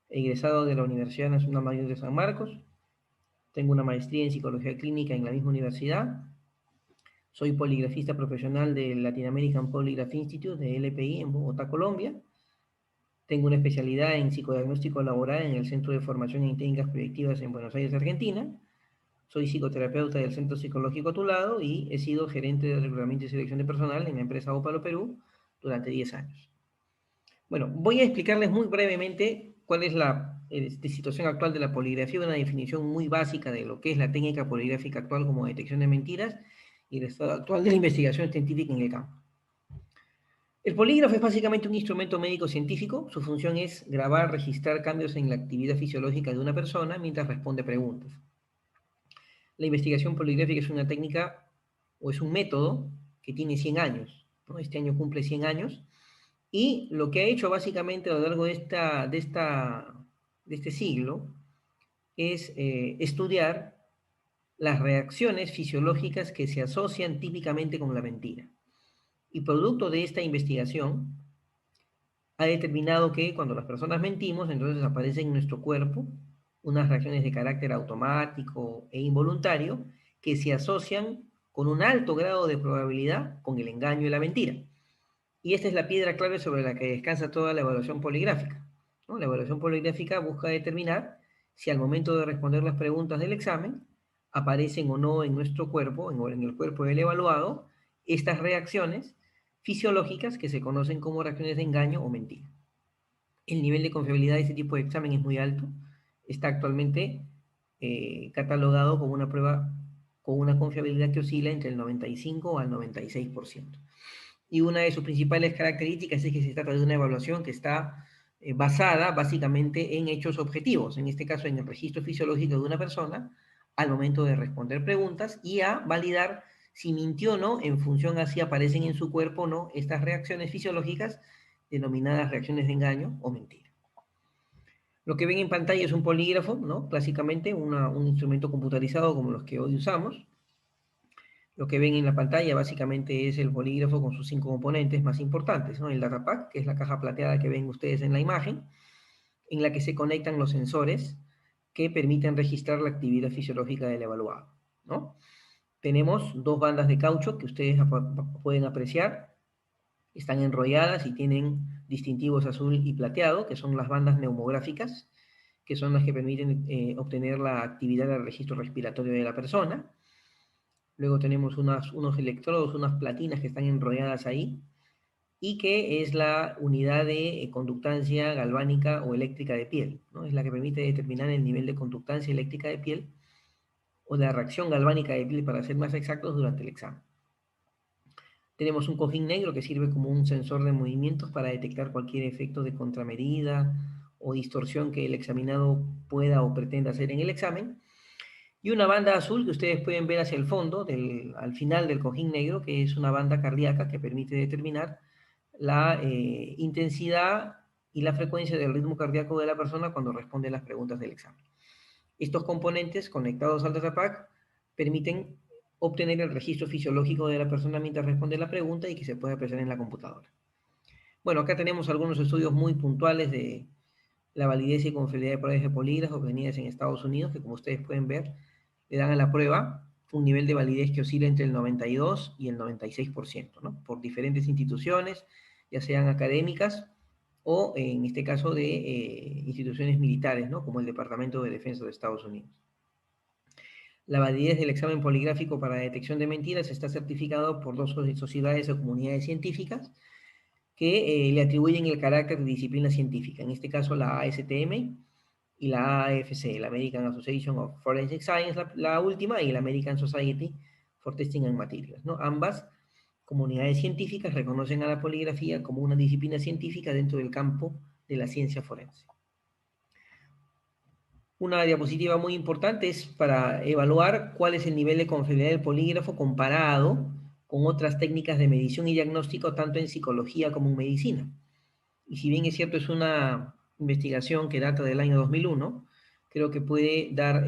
egresado de la Universidad Nacional Mayor de San Marcos. Tengo una maestría en psicología clínica en la misma universidad. Soy poligrafista profesional del Latin American Polygraph Institute, de LPI, en Bogotá, Colombia. Tengo una especialidad en psicodiagnóstico laboral en el Centro de Formación en Técnicas Proyectivas en Buenos Aires, Argentina. Soy psicoterapeuta del Centro Psicológico Tulado y he sido gerente de reclutamiento y selección de personal en la empresa Ópalo Perú durante 10 años. Bueno, voy a explicarles muy brevemente cuál es la situación actual de la poligrafía, una definición muy básica de lo que es la técnica poligráfica actual como detección de mentiras y el estado actual de la investigación científica en el campo. El polígrafo es básicamente un instrumento médico científico. Su función es grabar, registrar cambios en la actividad fisiológica de una persona mientras responde preguntas. La investigación poligráfica es una técnica o es un método que tiene 100 años, ¿no? Este año cumple 100 años, y lo que ha hecho básicamente a lo largo de este siglo es estudiar las reacciones fisiológicas que se asocian típicamente con la mentira. Y producto de esta investigación, ha determinado que cuando las personas mentimos, entonces aparecen en nuestro cuerpo unas reacciones de carácter automático e involuntario que se asocian con un alto grado de probabilidad con el engaño y la mentira. Y esta es la piedra clave sobre la que descansa toda la evaluación poligráfica, ¿no? La evaluación poligráfica busca determinar si al momento de responder las preguntas del examen aparecen o no en nuestro cuerpo, en el cuerpo del evaluado, estas reacciones fisiológicas que se conocen como reacciones de engaño o mentira. El nivel de confiabilidad de este tipo de examen es muy alto. Está actualmente catalogado como una prueba con una confiabilidad que oscila entre el 95 al 96%. Y una de sus principales características es que se trata de una evaluación que está basada básicamente en hechos objetivos, en este caso en el registro fisiológico de una persona al momento de responder preguntas y a validar si mintió o no en función a si aparecen en su cuerpo o no estas reacciones fisiológicas denominadas reacciones de engaño o mentira. Lo que ven en pantalla es un polígrafo, ¿no? Clásicamente un instrumento computarizado como los que hoy usamos. Lo que ven en la pantalla básicamente es el polígrafo con sus 5 componentes más importantes, ¿no? El datapack, que es la caja plateada que ven ustedes en la imagen. en la que se conectan los sensores que permiten registrar la actividad fisiológica del evaluado, ¿no? Tenemos dos bandas de caucho que ustedes pueden apreciar. Están enrolladas y tienen distintivos azul y plateado, que son las bandas neumográficas, que son las que permiten obtener la actividad del registro respiratorio de la persona. Luego tenemos unos electrodos, unas platinas que están enrolladas ahí, y que es la unidad de conductancia galvánica o eléctrica de piel, ¿no? Es la que permite determinar el nivel de conductancia eléctrica de piel o de reacción galvánica de piel, para ser más exactos, durante el examen. Tenemos un cojín negro que sirve como un sensor de movimientos para detectar cualquier efecto de contramedida o distorsión que el examinado pueda o pretenda hacer en el examen. Y una banda azul que ustedes pueden ver hacia el fondo, al final del cojín negro, que es una banda cardíaca que permite determinar la intensidad y la frecuencia del ritmo cardíaco de la persona cuando responde a las preguntas del examen. Estos componentes conectados al datapack permiten obtener el registro fisiológico de la persona mientras responde la pregunta y que se puede apreciar en la computadora. Bueno, acá tenemos algunos estudios muy puntuales de la validez y confiabilidad de pruebas de polígrafo obtenidas en Estados Unidos, que como ustedes pueden ver, le dan a la prueba un nivel de validez que oscila entre el 92 y el 96%, ¿no? Por diferentes instituciones, ya sean académicas o en este caso de instituciones militares, ¿no? Como el Departamento de Defensa de Estados Unidos. La validez del examen poligráfico para detección de mentiras está certificado por dos sociedades o comunidades científicas que le atribuyen el carácter de disciplina científica, en este caso la ASTM y la AFC, la American Association of Forensic Science, la última, y la American Society for Testing and Materials, ¿no? Ambas comunidades científicas reconocen a la poligrafía como una disciplina científica dentro del campo de la ciencia forense. Una diapositiva muy importante es para evaluar cuál es el nivel de confiabilidad del polígrafo comparado con otras técnicas de medición y diagnóstico, tanto en psicología como en medicina. Y si bien es cierto, es una investigación que data del año 2001, creo que puede dar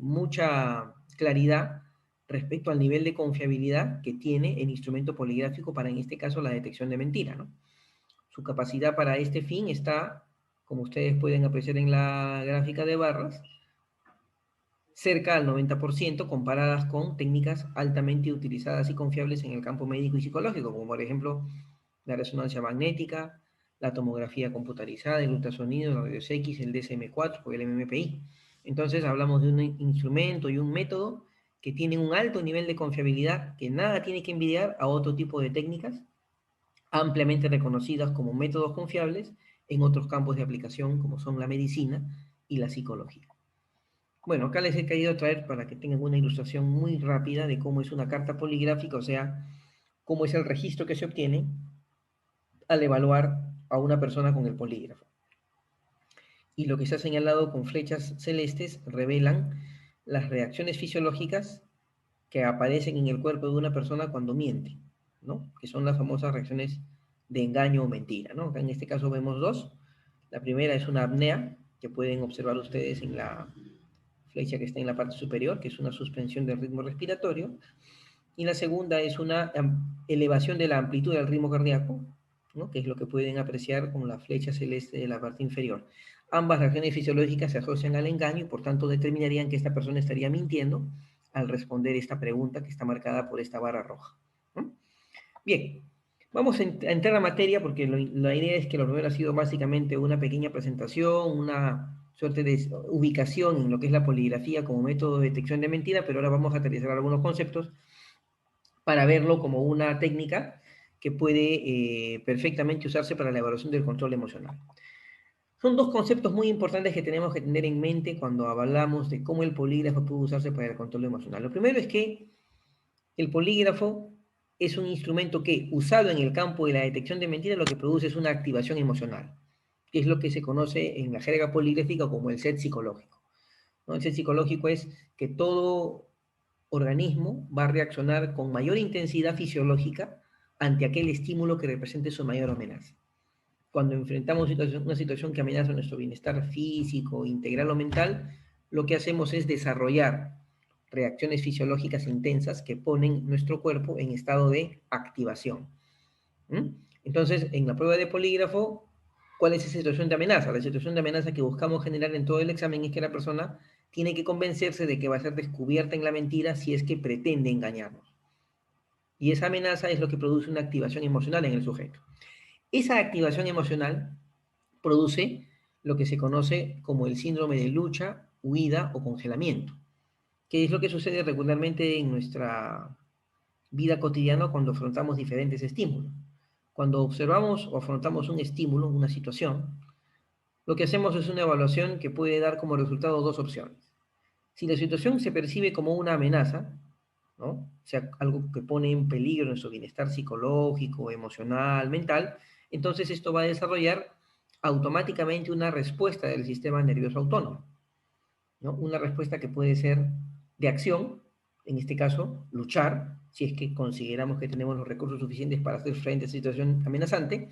mucha claridad respecto al nivel de confiabilidad que tiene el instrumento poligráfico para, en este caso, la detección de mentira, ¿no? Su capacidad para este fin está, como ustedes pueden apreciar en la gráfica de barras, cerca al 90%, comparadas con técnicas altamente utilizadas y confiables en el campo médico y psicológico, como por ejemplo la resonancia magnética, la tomografía computarizada, el ultrasonido, la rayos X, el DSM-4 o el MMPI. Entonces hablamos de un instrumento y un método que tienen un alto nivel de confiabilidad, que nada tiene que envidiar a otro tipo de técnicas ampliamente reconocidas como métodos confiables en otros campos de aplicación, como son la medicina y la psicología. Bueno, acá les he querido traer para que tengan una ilustración muy rápida de cómo es una carta poligráfica, o sea, cómo es el registro que se obtiene al evaluar a una persona con el polígrafo. Y lo que se ha señalado con flechas celestes revelan las reacciones fisiológicas que aparecen en el cuerpo de una persona cuando miente, ¿no? Que son las famosas reacciones de engaño o mentira, ¿no? En este caso vemos dos. La primera es una apnea, que pueden observar ustedes en la flecha que está en la parte superior, que es una suspensión del ritmo respiratorio. Y la segunda es una elevación de la amplitud del ritmo cardíaco, ¿no? Que es lo que pueden apreciar con la flecha celeste de la parte inferior. Ambas reacciones fisiológicas se asocian al engaño y por tanto determinarían que esta persona estaría mintiendo al responder esta pregunta que está marcada por esta barra roja, ¿no? Bien, vamos a entrar a materia porque la idea es que lo primero ha sido básicamente una pequeña presentación, una suerte de ubicación en lo que es la poligrafía como método de detección de mentira, pero ahora vamos a aterrizar algunos conceptos para verlo como una técnica que puede perfectamente usarse para la evaluación del control emocional. Son dos conceptos muy importantes que tenemos que tener en mente cuando hablamos de cómo el polígrafo puede usarse para el control emocional. Lo primero es que el polígrafo es un instrumento que, usado en el campo de la detección de mentiras, lo que produce es una activación emocional, que es lo que se conoce en la jerga poligráfica como el set psicológico, ¿no? El set psicológico es que todo organismo va a reaccionar con mayor intensidad fisiológica ante aquel estímulo que represente su mayor amenaza. Cuando enfrentamos una situación que amenaza nuestro bienestar físico, integral o mental, lo que hacemos es desarrollar reacciones fisiológicas intensas que ponen nuestro cuerpo en estado de activación. Entonces, en la prueba de polígrafo, ¿Cuál es esa situación de amenaza? La situación de amenaza que buscamos generar en todo el examen es que la persona tiene que convencerse de que va a ser descubierta en la mentira si es que pretende engañarnos. Y esa amenaza es lo que produce una activación emocional en el sujeto. Esa activación emocional produce lo que se conoce como el síndrome de lucha, huida o congelamiento, que es lo que sucede regularmente en nuestra vida cotidiana cuando afrontamos diferentes estímulos. Cuando observamos o afrontamos un estímulo, una situación, lo que hacemos es una evaluación que puede dar como resultado dos opciones. Si la situación se percibe como una amenaza, ¿no? O sea, algo que pone en peligro nuestro bienestar psicológico, emocional, mental, entonces esto va a desarrollar automáticamente una respuesta del sistema nervioso autónomo, ¿no? Una respuesta que puede ser de acción, en este caso, luchar, si es que consideramos que tenemos los recursos suficientes para hacer frente a esa situación amenazante,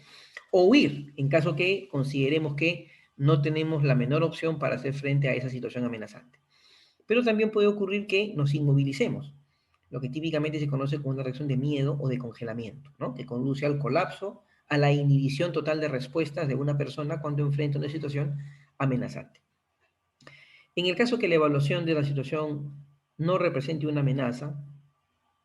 o huir, en caso que consideremos que no tenemos la menor opción para hacer frente a esa situación amenazante. Pero también puede ocurrir que nos inmovilicemos, lo que típicamente se conoce como una reacción de miedo o de congelamiento, ¿no? Que conduce al colapso, a la inhibición total de respuestas de una persona cuando enfrenta una situación amenazante. En el caso que la evaluación de la situación no represente una amenaza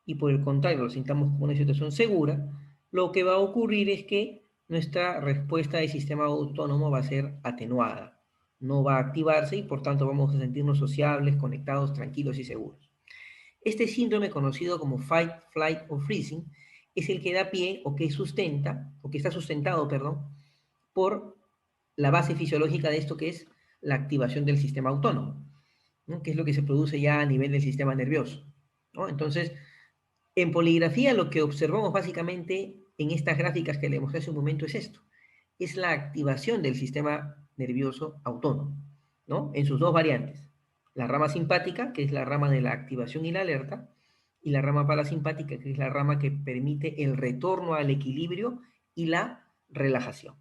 y por el contrario lo sintamos como una situación segura, lo que va a ocurrir es que nuestra respuesta del sistema autónomo va a ser atenuada, no va a activarse y por tanto vamos a sentirnos sociables, conectados, tranquilos y seguros. Este síndrome conocido como fight, flight o freezing es el que da pie o que sustenta, o que está sustentado, perdón, por la base fisiológica de esto que es la activación del sistema autónomo, ¿no? Que es lo que se produce ya a nivel del sistema nervioso, ¿no? Entonces, en poligrafía lo que observamos básicamente en estas gráficas que le mostré hace un momento es esto, es la activación del sistema nervioso autónomo, ¿no? En sus dos variantes, la rama simpática, que es la rama de la activación y la alerta, y la rama parasimpática, que es la rama que permite el retorno al equilibrio y la relajación.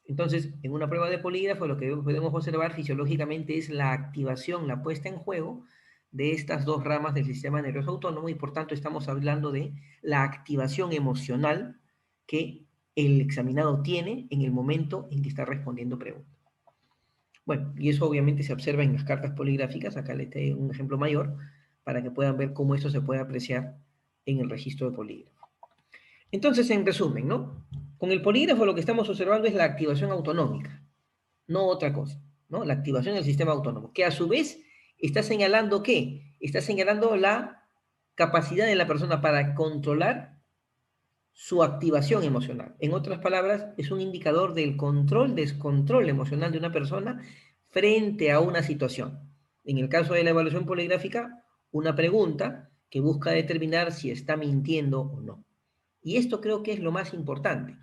Entonces, en una prueba de polígrafo, lo que podemos observar fisiológicamente es la activación, la puesta en juego de estas dos ramas del sistema nervioso autónomo y por tanto estamos hablando de la activación emocional que el examinado tiene en el momento en que está respondiendo preguntas. Bueno, y eso obviamente se observa en las cartas poligráficas, acá les doy un ejemplo mayor, para que puedan ver cómo eso se puede apreciar en el registro de polígrafo. Entonces, en resumen, ¿no? Con el polígrafo lo que estamos observando es la activación autonómica, no otra cosa, ¿no? La activación del sistema autónomo, que a su vez está señalando ¿qué? Está señalando la capacidad de la persona para controlar su activación emocional. En otras palabras, es un indicador del control-descontrol emocional de una persona frente a una situación. En el caso de la evaluación poligráfica, una pregunta que busca determinar si está mintiendo o no. Y esto creo que es lo más importante,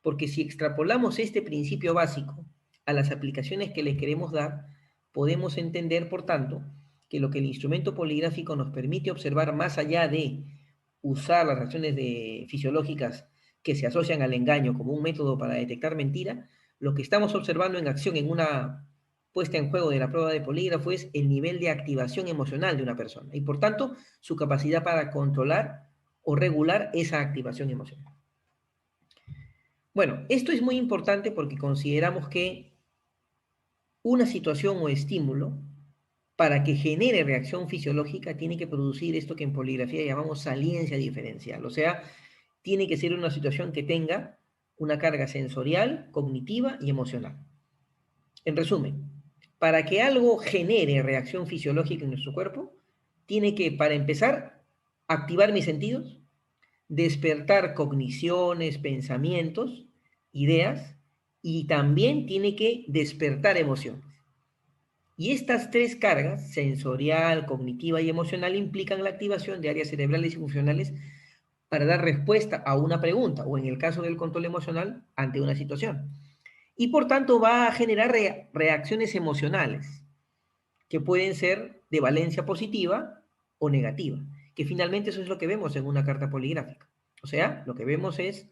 porque si extrapolamos este principio básico a las aplicaciones que le queremos dar, podemos entender, por tanto, que lo que el instrumento poligráfico nos permite observar más allá de usar las reacciones fisiológicas que se asocian al engaño como un método para detectar mentira, lo que estamos observando en acción en una puesta en juego de la prueba de polígrafo es el nivel de activación emocional de una persona y por tanto su capacidad para controlar o regular esa activación emocional. Bueno, esto es muy importante porque consideramos que una situación o estímulo, para que genere reacción fisiológica, tiene que producir esto que en poligrafía llamamos saliencia diferencial. O sea, tiene que ser una situación que tenga una carga sensorial, cognitiva y emocional. En resumen, para que algo genere reacción fisiológica en nuestro cuerpo, tiene que, para empezar, activar mis sentidos, despertar cogniciones, pensamientos, ideas, y también tiene que despertar emociones. Y estas tres cargas, sensorial, cognitiva y emocional, implican la activación de áreas cerebrales y funcionales para dar respuesta a una pregunta, o en el caso del control emocional, ante una situación. Y por tanto va a generar reacciones emocionales, que pueden ser de valencia positiva o negativa, que finalmente eso es lo que vemos en una carta poligráfica. O sea, lo que vemos es,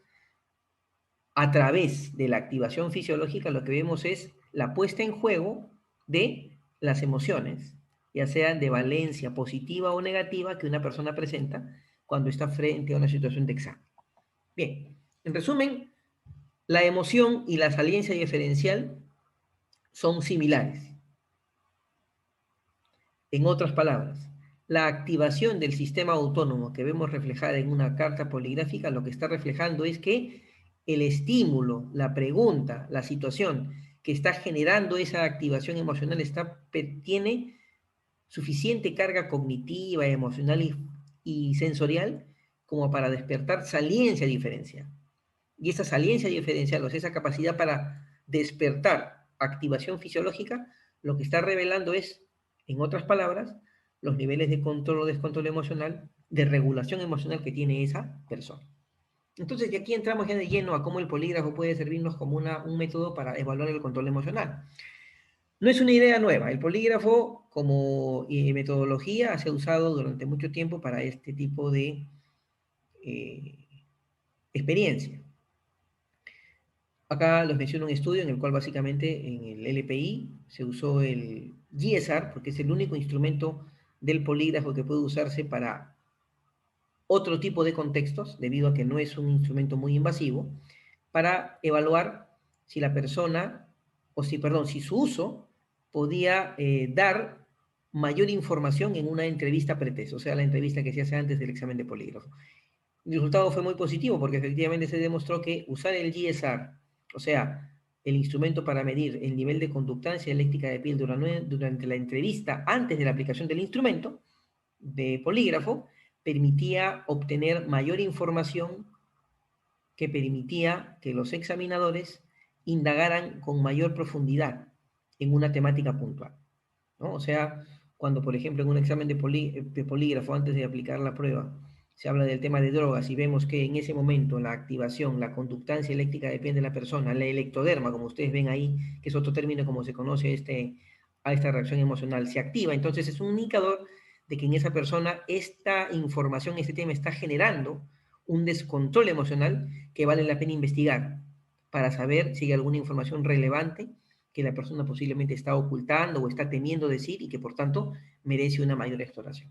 a través de la activación fisiológica, lo que vemos es la puesta en juego de las emociones, ya sean de valencia positiva o negativa, que una persona presenta cuando está frente a una situación de examen. Bien, en resumen, La emoción y la saliencia diferencial son similares. En otras palabras, la activación del sistema autónomo que vemos reflejada en una carta poligráfica lo que está reflejando es que el estímulo, la pregunta, la situación que está generando esa activación emocional tiene suficiente carga cognitiva, emocional y sensorial como para despertar saliencia diferencial. Y esa saliencia diferencial, o sea, esa capacidad para despertar activación fisiológica, lo que está revelando es, en otras palabras, los niveles de control o descontrol emocional, de regulación emocional que tiene esa persona. Entonces, de aquí entramos ya de lleno a cómo el polígrafo puede servirnos como un método para evaluar el control emocional. No es una idea nueva. El polígrafo, como metodología, se ha usado durante mucho tiempo para este tipo de experiencia. Acá les menciono un estudio en el cual básicamente en el LPI se usó el GSR, porque es el único instrumento del polígrafo que puede usarse para otro tipo de contextos, debido a que no es un instrumento muy invasivo, para evaluar si la persona, si su uso podía dar mayor información en una entrevista pretest, o sea, la entrevista que se hace antes del examen de polígrafo. El resultado fue muy positivo porque efectivamente se demostró que usar el GSR, o sea, el instrumento para medir el nivel de conductancia eléctrica de piel durante la entrevista antes de la aplicación del instrumento de polígrafo, permitía obtener mayor información que permitía que los examinadores indagaran con mayor profundidad en una temática puntual, ¿no? O sea, cuando, por ejemplo, en un examen de polígrafo, antes de aplicar la prueba, se habla del tema de drogas y vemos que en ese momento la activación, la conductancia eléctrica depende de la persona, la electroderma, como ustedes ven ahí, que es otro término como se conoce a esta reacción emocional, se activa. Entonces es un indicador de que en esa persona esta información, este tema está generando un descontrol emocional que vale la pena investigar para saber si hay alguna información relevante que la persona posiblemente está ocultando o está temiendo decir y que por tanto merece una mayor exploración.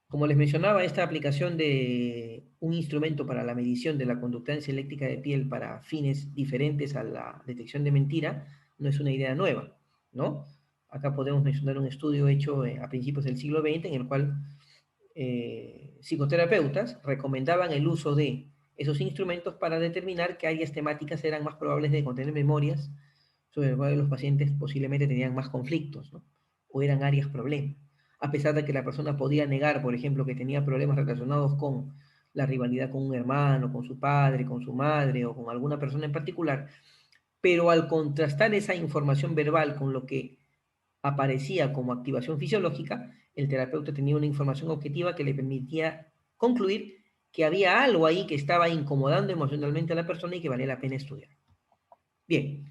Como les mencionaba, esta aplicación de un instrumento para la medición de la conductancia eléctrica de piel para fines diferentes a la detección de mentira no es una idea nueva, ¿no? Acá podemos mencionar un estudio hecho a principios del siglo XX en el cual psicoterapeutas recomendaban el uso de esos instrumentos para determinar qué áreas temáticas eran más probables de contener memorias sobre las cuales los pacientes posiblemente tenían más conflictos, ¿no? O eran áreas problema. A pesar de que la persona podía negar, por ejemplo, que tenía problemas relacionados con la rivalidad con un hermano, con su padre, con su madre o con alguna persona en particular, pero al contrastar esa información verbal con lo que aparecía como activación fisiológica, el terapeuta tenía una información objetiva que le permitía concluir que había algo ahí que estaba incomodando emocionalmente a la persona y que valía la pena estudiar. Bien,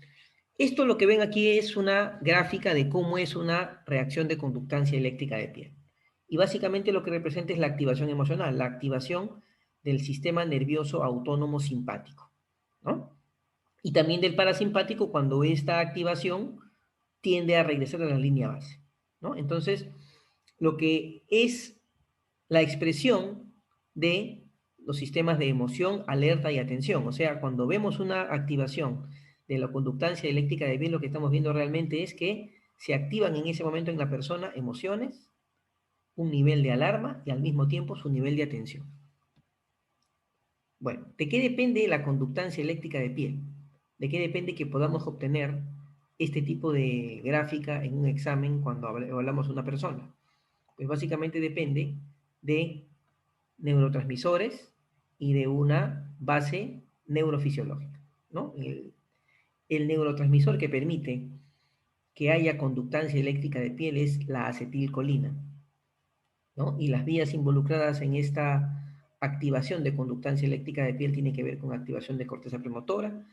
esto lo que ven aquí es una gráfica de cómo es una reacción de conductancia eléctrica de piel. Y básicamente lo que representa es la activación emocional, la activación del sistema nervioso autónomo simpático, ¿no? Y también del parasimpático cuando esta activación tiende a regresar a la línea base, ¿no? Entonces, lo que es la expresión de los sistemas de emoción, alerta y atención. O sea, cuando vemos una activación de la conductancia eléctrica de piel, lo que estamos viendo realmente es que se activan en ese momento en la persona emociones, un nivel de alarma y al mismo tiempo su nivel de atención. Bueno, ¿de qué depende la conductancia eléctrica de piel? ¿De qué depende que podamos obtener este tipo de gráfica en un examen cuando hablamos de una persona? Pues básicamente depende de neurotransmisores y de una base neurofisiológica, ¿no? El neurotransmisor que permite que haya conductancia eléctrica de piel es la acetilcolina, ¿no? Y las vías involucradas en esta activación de conductancia eléctrica de piel tienen que ver con activación de corteza premotora,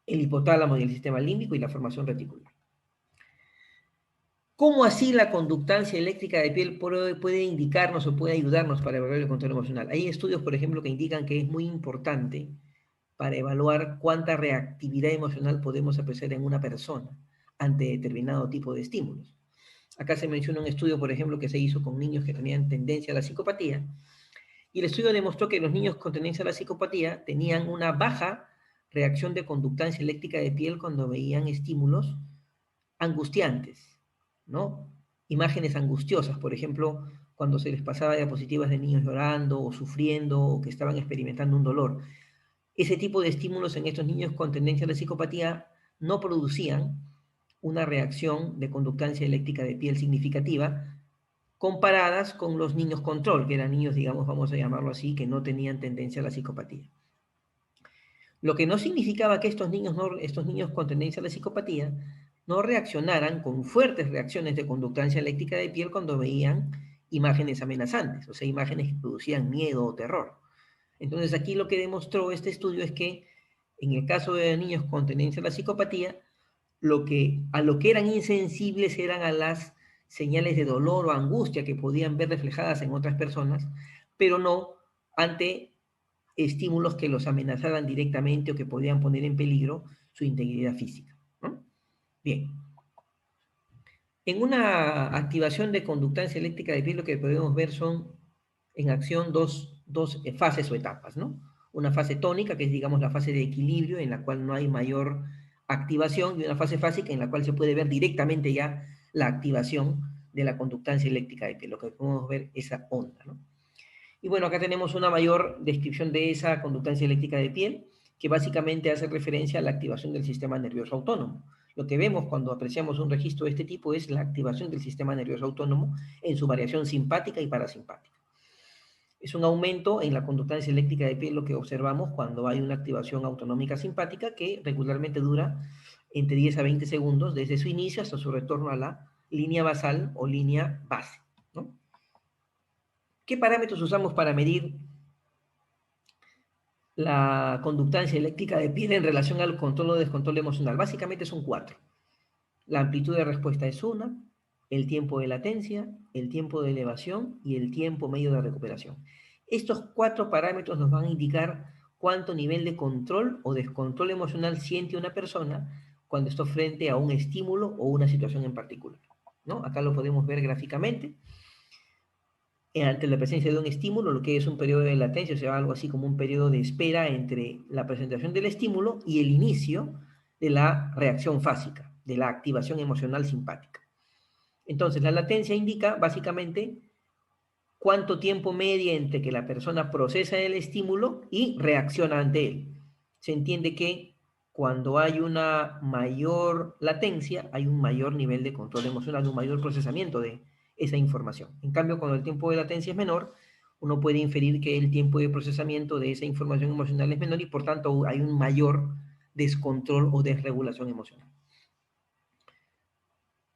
el hipotálamo y el sistema límbico y la formación reticular. ¿Cómo así la conductancia eléctrica de piel puede indicarnos o puede ayudarnos para evaluar el control emocional? Hay estudios, por ejemplo, que indican que es muy importante para evaluar cuánta reactividad emocional podemos apreciar en una persona ante determinado tipo de estímulos. Acá se menciona un estudio, por ejemplo, que se hizo con niños que tenían tendencia a la psicopatía, y el estudio demostró que los niños con tendencia a la psicopatía tenían una baja reacción de conductancia eléctrica de piel cuando veían estímulos angustiantes, ¿no? Imágenes angustiosas, por ejemplo, cuando se les pasaba diapositivas de niños llorando o sufriendo o que estaban experimentando un dolor. Ese tipo de estímulos en estos niños con tendencia a la psicopatía no producían una reacción de conductancia eléctrica de piel significativa comparadas con los niños control, que eran niños, digamos, vamos a llamarlo así, que no tenían tendencia a la psicopatía. Lo que no significaba que estos niños con tendencia a la psicopatía no reaccionaran con fuertes reacciones de conductancia eléctrica de piel cuando veían imágenes amenazantes, o sea, imágenes que producían miedo o terror. Entonces aquí lo que demostró este estudio es que en el caso de niños con tendencia a la psicopatía, a lo que eran insensibles eran a las señales de dolor o angustia que podían ver reflejadas en otras personas, pero no ante estímulos que los amenazaran directamente o que podían poner en peligro su integridad física, ¿no? Bien. En una activación de conductancia eléctrica de piel lo que podemos ver son en acción dos fases o etapas, ¿no? Una fase tónica, que es, digamos, la fase de equilibrio, en la cual no hay mayor activación, y una fase fásica en la cual se puede ver directamente ya la activación de la conductancia eléctrica de piel, lo que podemos ver esa onda, ¿no? Y bueno, acá tenemos una mayor descripción de esa conductancia eléctrica de piel, que básicamente hace referencia a la activación del sistema nervioso autónomo. Lo que vemos cuando apreciamos un registro de este tipo es la activación del sistema nervioso autónomo en su variación simpática y parasimpática. Es un aumento en la conductancia eléctrica de piel lo que observamos cuando hay una activación autonómica simpática que regularmente dura entre 10 a 20 segundos desde su inicio hasta su retorno a la línea basal o línea base, ¿no? ¿Qué parámetros usamos para medir la conductancia eléctrica de piel en relación al control o descontrol emocional? Básicamente son 4. La amplitud de respuesta es 1, el tiempo de latencia, el tiempo de elevación y el tiempo medio de recuperación. Estos 4 parámetros nos van a indicar cuánto nivel de control o descontrol emocional siente una persona cuando está frente a un estímulo o una situación en particular, ¿no? Acá lo podemos ver gráficamente. Ante la presencia de un estímulo, lo que es un periodo de latencia, o sea, algo así como un periodo de espera entre la presentación del estímulo y el inicio de la reacción fásica, de la activación emocional simpática. Entonces, la latencia indica básicamente cuánto tiempo media entre que la persona procesa el estímulo y reacciona ante él. Se entiende que cuando hay una mayor latencia, hay un mayor nivel de control emocional, un mayor procesamiento de esa información. En cambio, cuando el tiempo de latencia es menor, uno puede inferir que el tiempo de procesamiento de esa información emocional es menor y por tanto hay un mayor descontrol o desregulación emocional.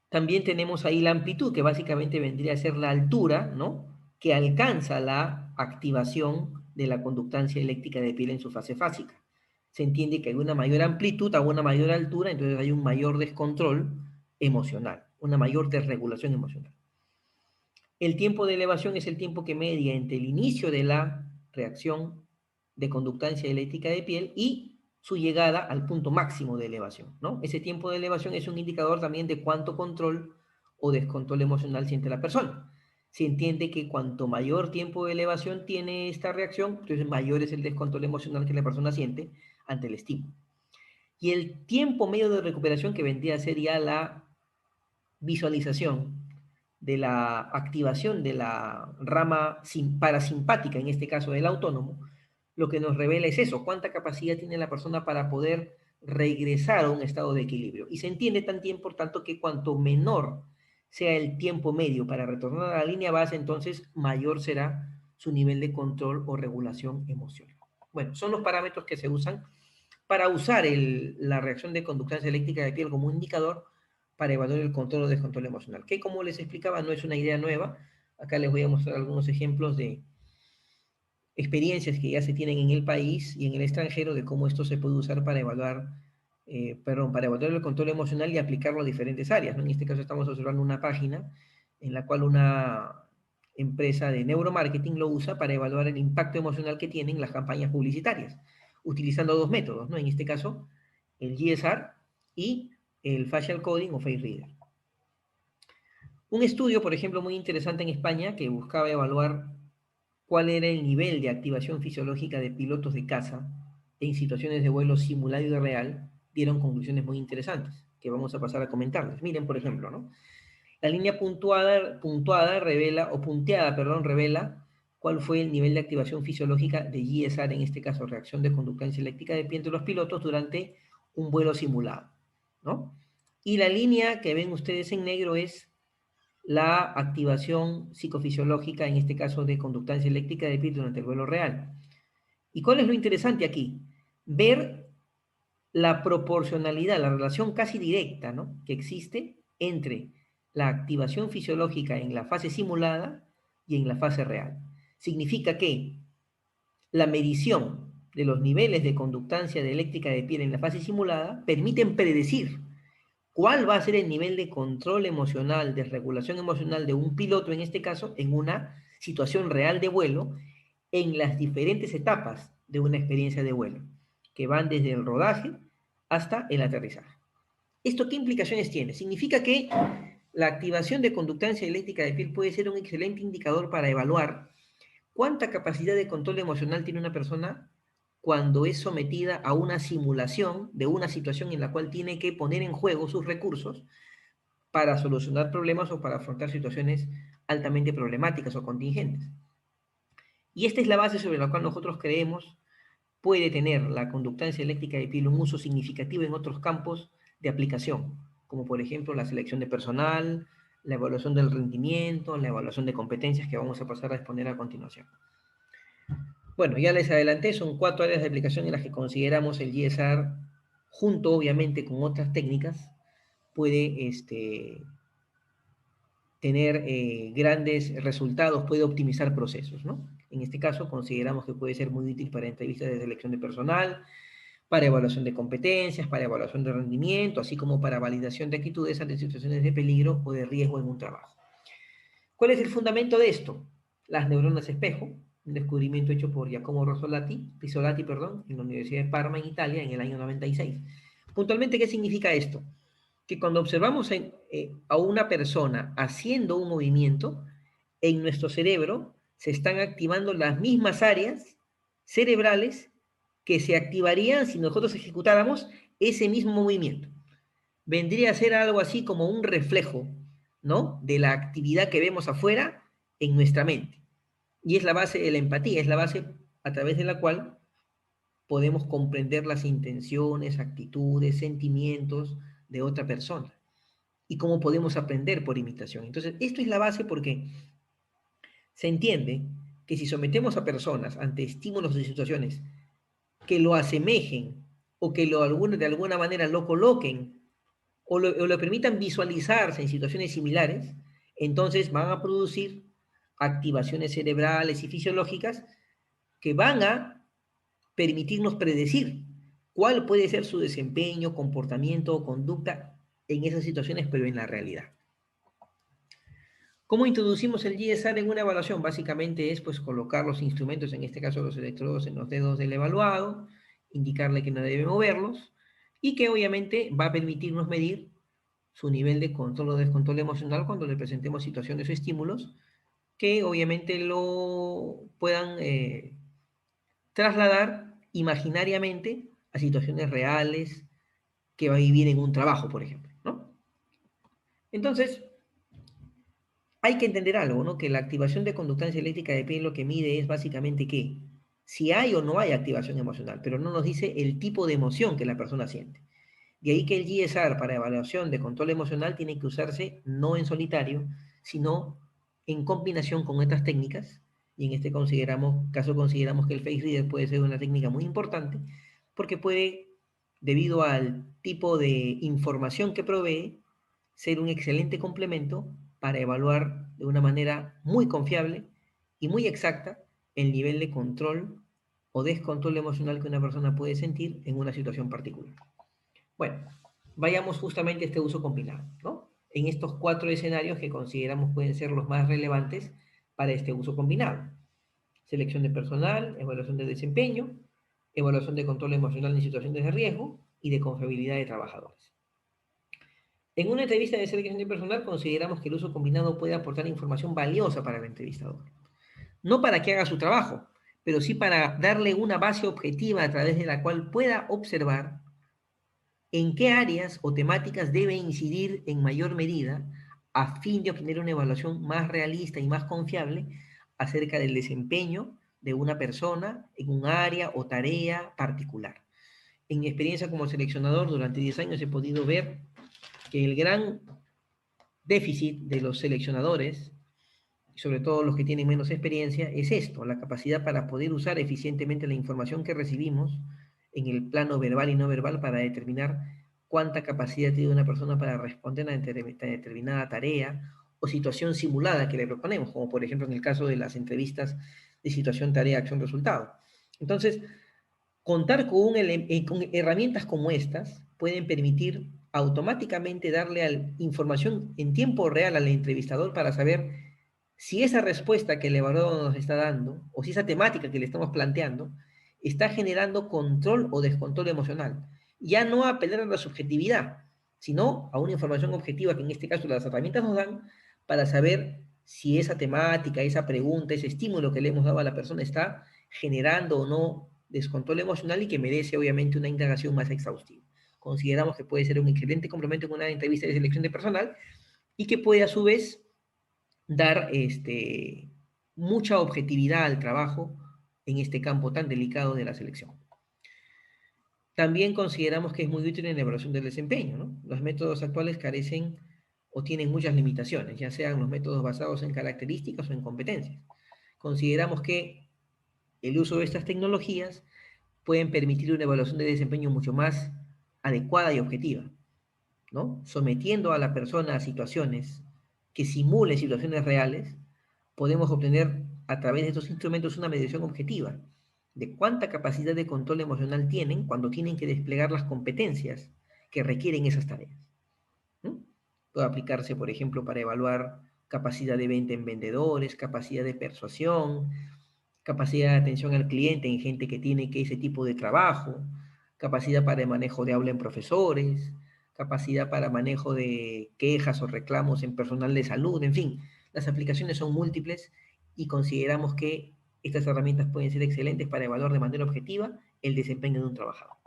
También tenemos ahí la amplitud, que básicamente vendría a ser la altura, ¿no?, que alcanza la activación de la conductancia eléctrica de piel en su fase fásica. Se entiende que hay una mayor amplitud a una mayor altura, entonces hay un mayor descontrol emocional, una mayor desregulación emocional. El tiempo de elevación es el tiempo que media entre el inicio de la reacción de conductancia eléctrica de piel y su llegada al punto máximo de elevación, ¿no? Ese tiempo de elevación es un indicador también de cuánto control o descontrol emocional siente la persona. Se entiende que cuanto mayor tiempo de elevación tiene esta reacción, entonces mayor es el descontrol emocional que la persona siente ante el estímulo. Y el tiempo medio de recuperación, que vendría a ser ya la visualización de la activación de la rama parasimpática, en este caso del autónomo, lo que nos revela es eso, cuánta capacidad tiene la persona para poder regresar a un estado de equilibrio. Y se entiende también, por tanto, que cuanto menor sea el tiempo medio para retornar a la línea base, entonces mayor será su nivel de control o regulación emocional. Bueno, son los parámetros que se usan para usar la reacción de conductancia eléctrica de piel como un indicador para evaluar el control o descontrol emocional, que como les explicaba no es una idea nueva. Acá les voy a mostrar algunos ejemplos de experiencias que ya se tienen en el país y en el extranjero de cómo esto se puede usar para evaluar, para evaluar el control emocional y aplicarlo a diferentes áreas, ¿no? En este caso estamos observando una página en la cual una empresa de neuromarketing lo usa para evaluar el impacto emocional que tienen las campañas publicitarias, utilizando 2 métodos, ¿no? En este caso, el GSR y el Facial Coding o Face Reader. Un estudio, por ejemplo, muy interesante en España que buscaba evaluar cuál era el nivel de activación fisiológica de pilotos de caza en situaciones de vuelo simulado y real dieron conclusiones muy interesantes que vamos a pasar a comentarles. Miren, por ejemplo, ¿no? La línea puntuada revela, o punteada, perdón, revela cuál fue el nivel de activación fisiológica de GSR, en este caso reacción de conductancia eléctrica de pie entre los pilotos durante un vuelo simulado, ¿no? Y la línea que ven ustedes en negro es la activación psicofisiológica, en este caso de conductancia eléctrica de pie durante el vuelo real. ¿Y cuál es lo interesante aquí? Ver la proporcionalidad, la relación casi directa, ¿no?, que existe entre la activación fisiológica en la fase simulada y en la fase real. Significa que la medición de los niveles de conductancia de eléctrica de piel en la fase simulada permiten predecir cuál va a ser el nivel de control emocional, de regulación emocional de un piloto, en este caso, en una situación real de vuelo, en las diferentes etapas de una experiencia de vuelo, que van desde el rodaje hasta el aterrizaje. ¿Esto qué implicaciones tiene? Significa que la activación de conductancia eléctrica de piel puede ser un excelente indicador para evaluar cuánta capacidad de control emocional tiene una persona cuando es sometida a una simulación de una situación en la cual tiene que poner en juego sus recursos para solucionar problemas o para afrontar situaciones altamente problemáticas o contingentes. Y esta es la base sobre la cual nosotros creemos puede tener la conductancia eléctrica de piel un uso significativo en otros campos de aplicación, como por ejemplo la selección de personal, la evaluación del rendimiento, la evaluación de competencias que vamos a pasar a exponer a continuación. Bueno, ya les adelanté, son 4 áreas de aplicación en las que consideramos el GSR, junto obviamente con otras técnicas, puede tener grandes resultados, puede optimizar procesos, ¿no? En este caso consideramos que puede ser muy útil para entrevistas de selección de personal, para evaluación de competencias, para evaluación de rendimiento, así como para validación de actitudes ante situaciones de peligro o de riesgo en un trabajo. ¿Cuál es el fundamento de esto? Las neuronas espejo, un descubrimiento hecho por Giacomo Risolati, en la Universidad de Parma, en Italia, en el año 96. Puntualmente, ¿qué significa esto? Que cuando observamos a una persona haciendo un movimiento, en nuestro cerebro se están activando las mismas áreas cerebrales que se activarían si nosotros ejecutáramos ese mismo movimiento. Vendría a ser algo así como un reflejo, ¿no?, de la actividad que vemos afuera en nuestra mente. Y es la base de la empatía, es la base a través de la cual podemos comprender las intenciones, actitudes, sentimientos de otra persona y cómo podemos aprender por imitación. Entonces, esto es la base porque se entiende que si sometemos a personas ante estímulos de situaciones que lo asemejen o que de alguna manera lo coloquen o lo permitan visualizarse en situaciones similares, entonces van a producir activaciones cerebrales y fisiológicas que van a permitirnos predecir cuál puede ser su desempeño, comportamiento o conducta en esas situaciones, pero en la realidad. ¿Cómo introducimos el GSR en una evaluación? Básicamente es pues colocar los instrumentos, en este caso los electrodos, en los dedos del evaluado, indicarle que no debe moverlos y que obviamente va a permitirnos medir su nivel de control o descontrol emocional cuando le presentemos situaciones o estímulos que obviamente lo puedan trasladar imaginariamente a situaciones reales que va a vivir en un trabajo, por ejemplo, ¿no? Entonces, hay que entender algo, ¿no? Que la activación de conductancia eléctrica de piel lo que mide es básicamente que si hay o no hay activación emocional, pero no nos dice el tipo de emoción que la persona siente. De ahí que el GSR para evaluación de control emocional tiene que usarse no en solitario, sino en combinación con otras técnicas, y en este caso consideramos que el Face Reader puede ser una técnica muy importante, porque puede, debido al tipo de información que provee, ser un excelente complemento para evaluar de una manera muy confiable y muy exacta el nivel de control o descontrol emocional que una persona puede sentir en una situación particular. Bueno, vayamos justamente a este uso combinado, ¿no? En estos 4 escenarios que consideramos pueden ser los más relevantes para este uso combinado. Selección de personal, evaluación de desempeño, evaluación de control emocional en situaciones de riesgo y de confiabilidad de trabajadores. En una entrevista de selección de personal consideramos que el uso combinado puede aportar información valiosa para el entrevistador. No para que haga su trabajo, pero sí para darle una base objetiva a través de la cual pueda observar en qué áreas o temáticas debe incidir en mayor medida a fin de obtener una evaluación más realista y más confiable acerca del desempeño de una persona en un área o tarea particular. En mi experiencia como seleccionador durante 10 años he podido ver que el gran déficit de los seleccionadores, sobre todo los que tienen menos experiencia, es esto, la capacidad para poder usar eficientemente la información que recibimos en el plano verbal y no verbal para determinar cuánta capacidad tiene una persona para responder a determinada tarea o situación simulada que le proponemos, como por ejemplo en el caso de las entrevistas de situación, tarea, acción, resultado. Entonces, contar con herramientas como estas pueden permitir automáticamente darle información en tiempo real al entrevistador para saber si esa respuesta que el evaluador nos está dando o si esa temática que le estamos planteando está generando control o descontrol emocional. Ya no apelar a la subjetividad, sino a una información objetiva que en este caso las herramientas nos dan para saber si esa temática, esa pregunta, ese estímulo que le hemos dado a la persona está generando o no descontrol emocional y que merece obviamente una indagación más exhaustiva. Consideramos que puede ser un excelente complemento en una entrevista de selección de personal y que puede a su vez dar mucha objetividad al trabajo en este campo tan delicado de la selección. También consideramos que es muy útil en la evaluación del desempeño, ¿no? Los métodos actuales carecen o tienen muchas limitaciones, ya sean los métodos basados en características o en competencias. Consideramos que el uso de estas tecnologías pueden permitir una evaluación de desempeño mucho más adecuada y objetiva, ¿no? Sometiendo a la persona a situaciones que simulen situaciones reales, podemos obtener a través de estos instrumentos una medición objetiva de cuánta capacidad de control emocional tienen cuando tienen que desplegar las competencias que requieren esas tareas, ¿no? Puede aplicarse, por ejemplo, para evaluar capacidad de venta en vendedores, capacidad de persuasión, capacidad de atención al cliente en gente que tiene que ese tipo de trabajo, capacidad para el manejo de aula en profesores, capacidad para manejo de quejas o reclamos en personal de salud, en fin, las aplicaciones son múltiples y consideramos que estas herramientas pueden ser excelentes para evaluar de manera objetiva el desempeño de un trabajador.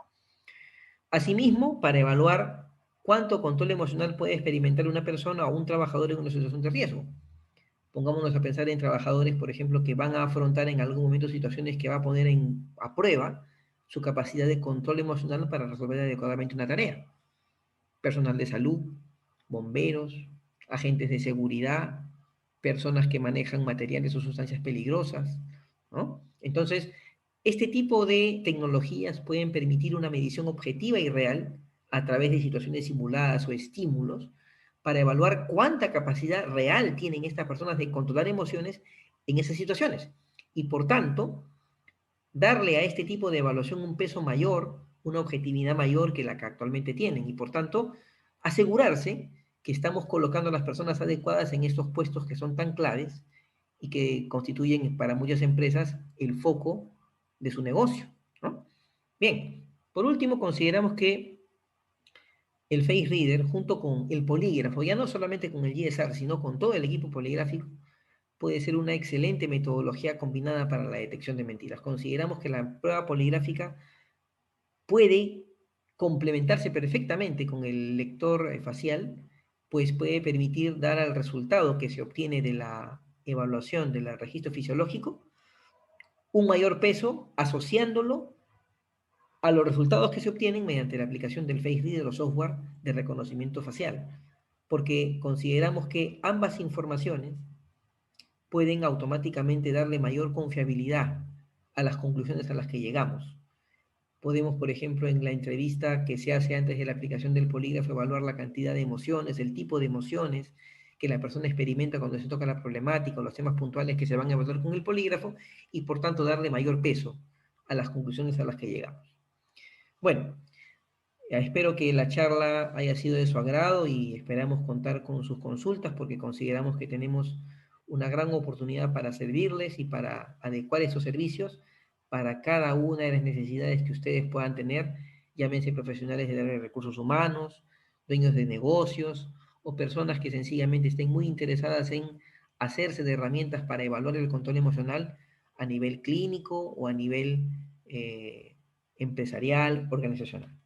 Asimismo, para evaluar cuánto control emocional puede experimentar una persona o un trabajador en una situación de riesgo. Pongámonos a pensar en trabajadores, por ejemplo, que van a afrontar en algún momento situaciones que va a poner a prueba su capacidad de control emocional para resolver adecuadamente una tarea. Personal de salud, bomberos, agentes de seguridad, personas que manejan materiales o sustancias peligrosas, ¿no? Entonces, este tipo de tecnologías pueden permitir una medición objetiva y real a través de situaciones simuladas o estímulos para evaluar cuánta capacidad real tienen estas personas de controlar emociones en esas situaciones. Y por tanto, darle a este tipo de evaluación un peso mayor, una objetividad mayor que la que actualmente tienen. Y por tanto, asegurarse que estamos colocando a las personas adecuadas en estos puestos que son tan claves y que constituyen para muchas empresas el foco de su negocio, ¿no? Bien, por último, consideramos que el Face Reader, junto con el polígrafo, ya no solamente con el GSR, sino con todo el equipo poligráfico, puede ser una excelente metodología combinada para la detección de mentiras. Consideramos que la prueba poligráfica puede complementarse perfectamente con el lector facial, pues puede permitir dar al resultado que se obtiene de la evaluación del registro fisiológico un mayor peso asociándolo a los resultados que se obtienen mediante la aplicación del Face Reader o software de reconocimiento facial, porque consideramos que ambas informaciones pueden automáticamente darle mayor confiabilidad a las conclusiones a las que llegamos. Podemos, por ejemplo, en la entrevista que se hace antes de la aplicación del polígrafo, evaluar la cantidad de emociones, el tipo de emociones que la persona experimenta cuando se toca la problemática o los temas puntuales que se van a evaluar con el polígrafo y, por tanto, darle mayor peso a las conclusiones a las que llegamos. Bueno, espero que la charla haya sido de su agrado y esperamos contar con sus consultas porque consideramos que tenemos una gran oportunidad para servirles y para adecuar esos servicios para cada una de las necesidades que ustedes puedan tener, llámense profesionales de área de recursos humanos, dueños de negocios o personas que sencillamente estén muy interesadas en hacerse de herramientas para evaluar el control emocional a nivel clínico o a nivel empresarial, organizacional.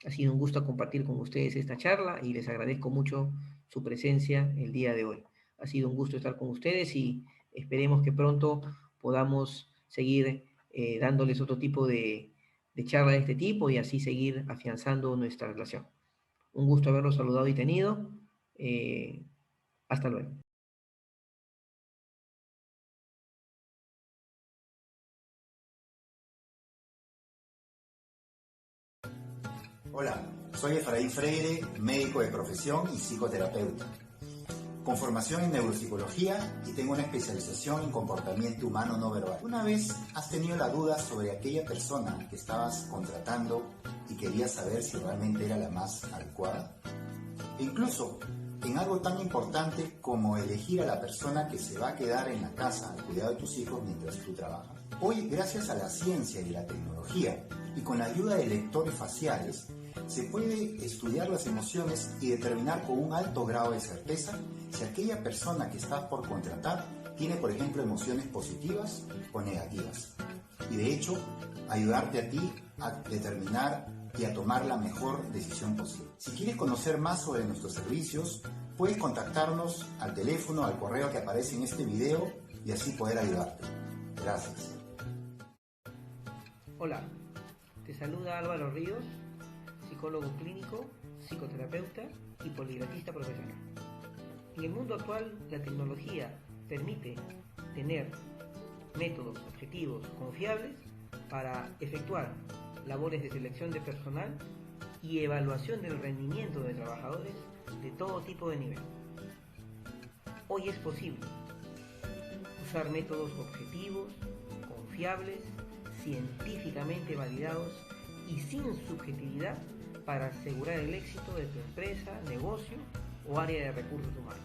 Ha sido un gusto compartir con ustedes esta charla y les agradezco mucho su presencia el día de hoy. Ha sido un gusto estar con ustedes y esperemos que pronto podamos seguir dándoles otro tipo de charla de este tipo y así seguir afianzando nuestra relación. Un gusto haberlos saludado y tenido. Hasta luego. Hola, soy Efraín Freire, médico de profesión y psicoterapeuta, con formación en neuropsicología y tengo una especialización en comportamiento humano no verbal. ¿Una vez has tenido la duda sobre aquella persona que estabas contratando y querías saber si realmente era la más adecuada? E incluso en algo tan importante como elegir a la persona que se va a quedar en la casa al cuidado de tus hijos mientras tú trabajas. Hoy, gracias a la ciencia y la tecnología y con la ayuda de lectores faciales, se puede estudiar las emociones y determinar con un alto grado de certeza si aquella persona que estás por contratar tiene, por ejemplo, emociones positivas o negativas. Y de hecho, ayudarte a ti a determinar y a tomar la mejor decisión posible. Si quieres conocer más sobre nuestros servicios, puedes contactarnos al teléfono, al correo que aparece en este video y así poder ayudarte. Gracias. Hola, te saluda Álvaro Ríos, psicólogo clínico, psicoterapeuta y poligrafista profesional. En el mundo actual, la tecnología permite tener métodos objetivos confiables para efectuar labores de selección de personal y evaluación del rendimiento de trabajadores de todo tipo de nivel. Hoy es posible usar métodos objetivos, confiables, científicamente validados y sin subjetividad para asegurar el éxito de tu empresa, negocio o área de recursos humanos.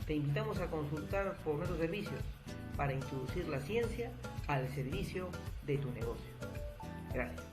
Te invitamos a consultar por nuestros servicios para introducir la ciencia al servicio de tu negocio. Gracias.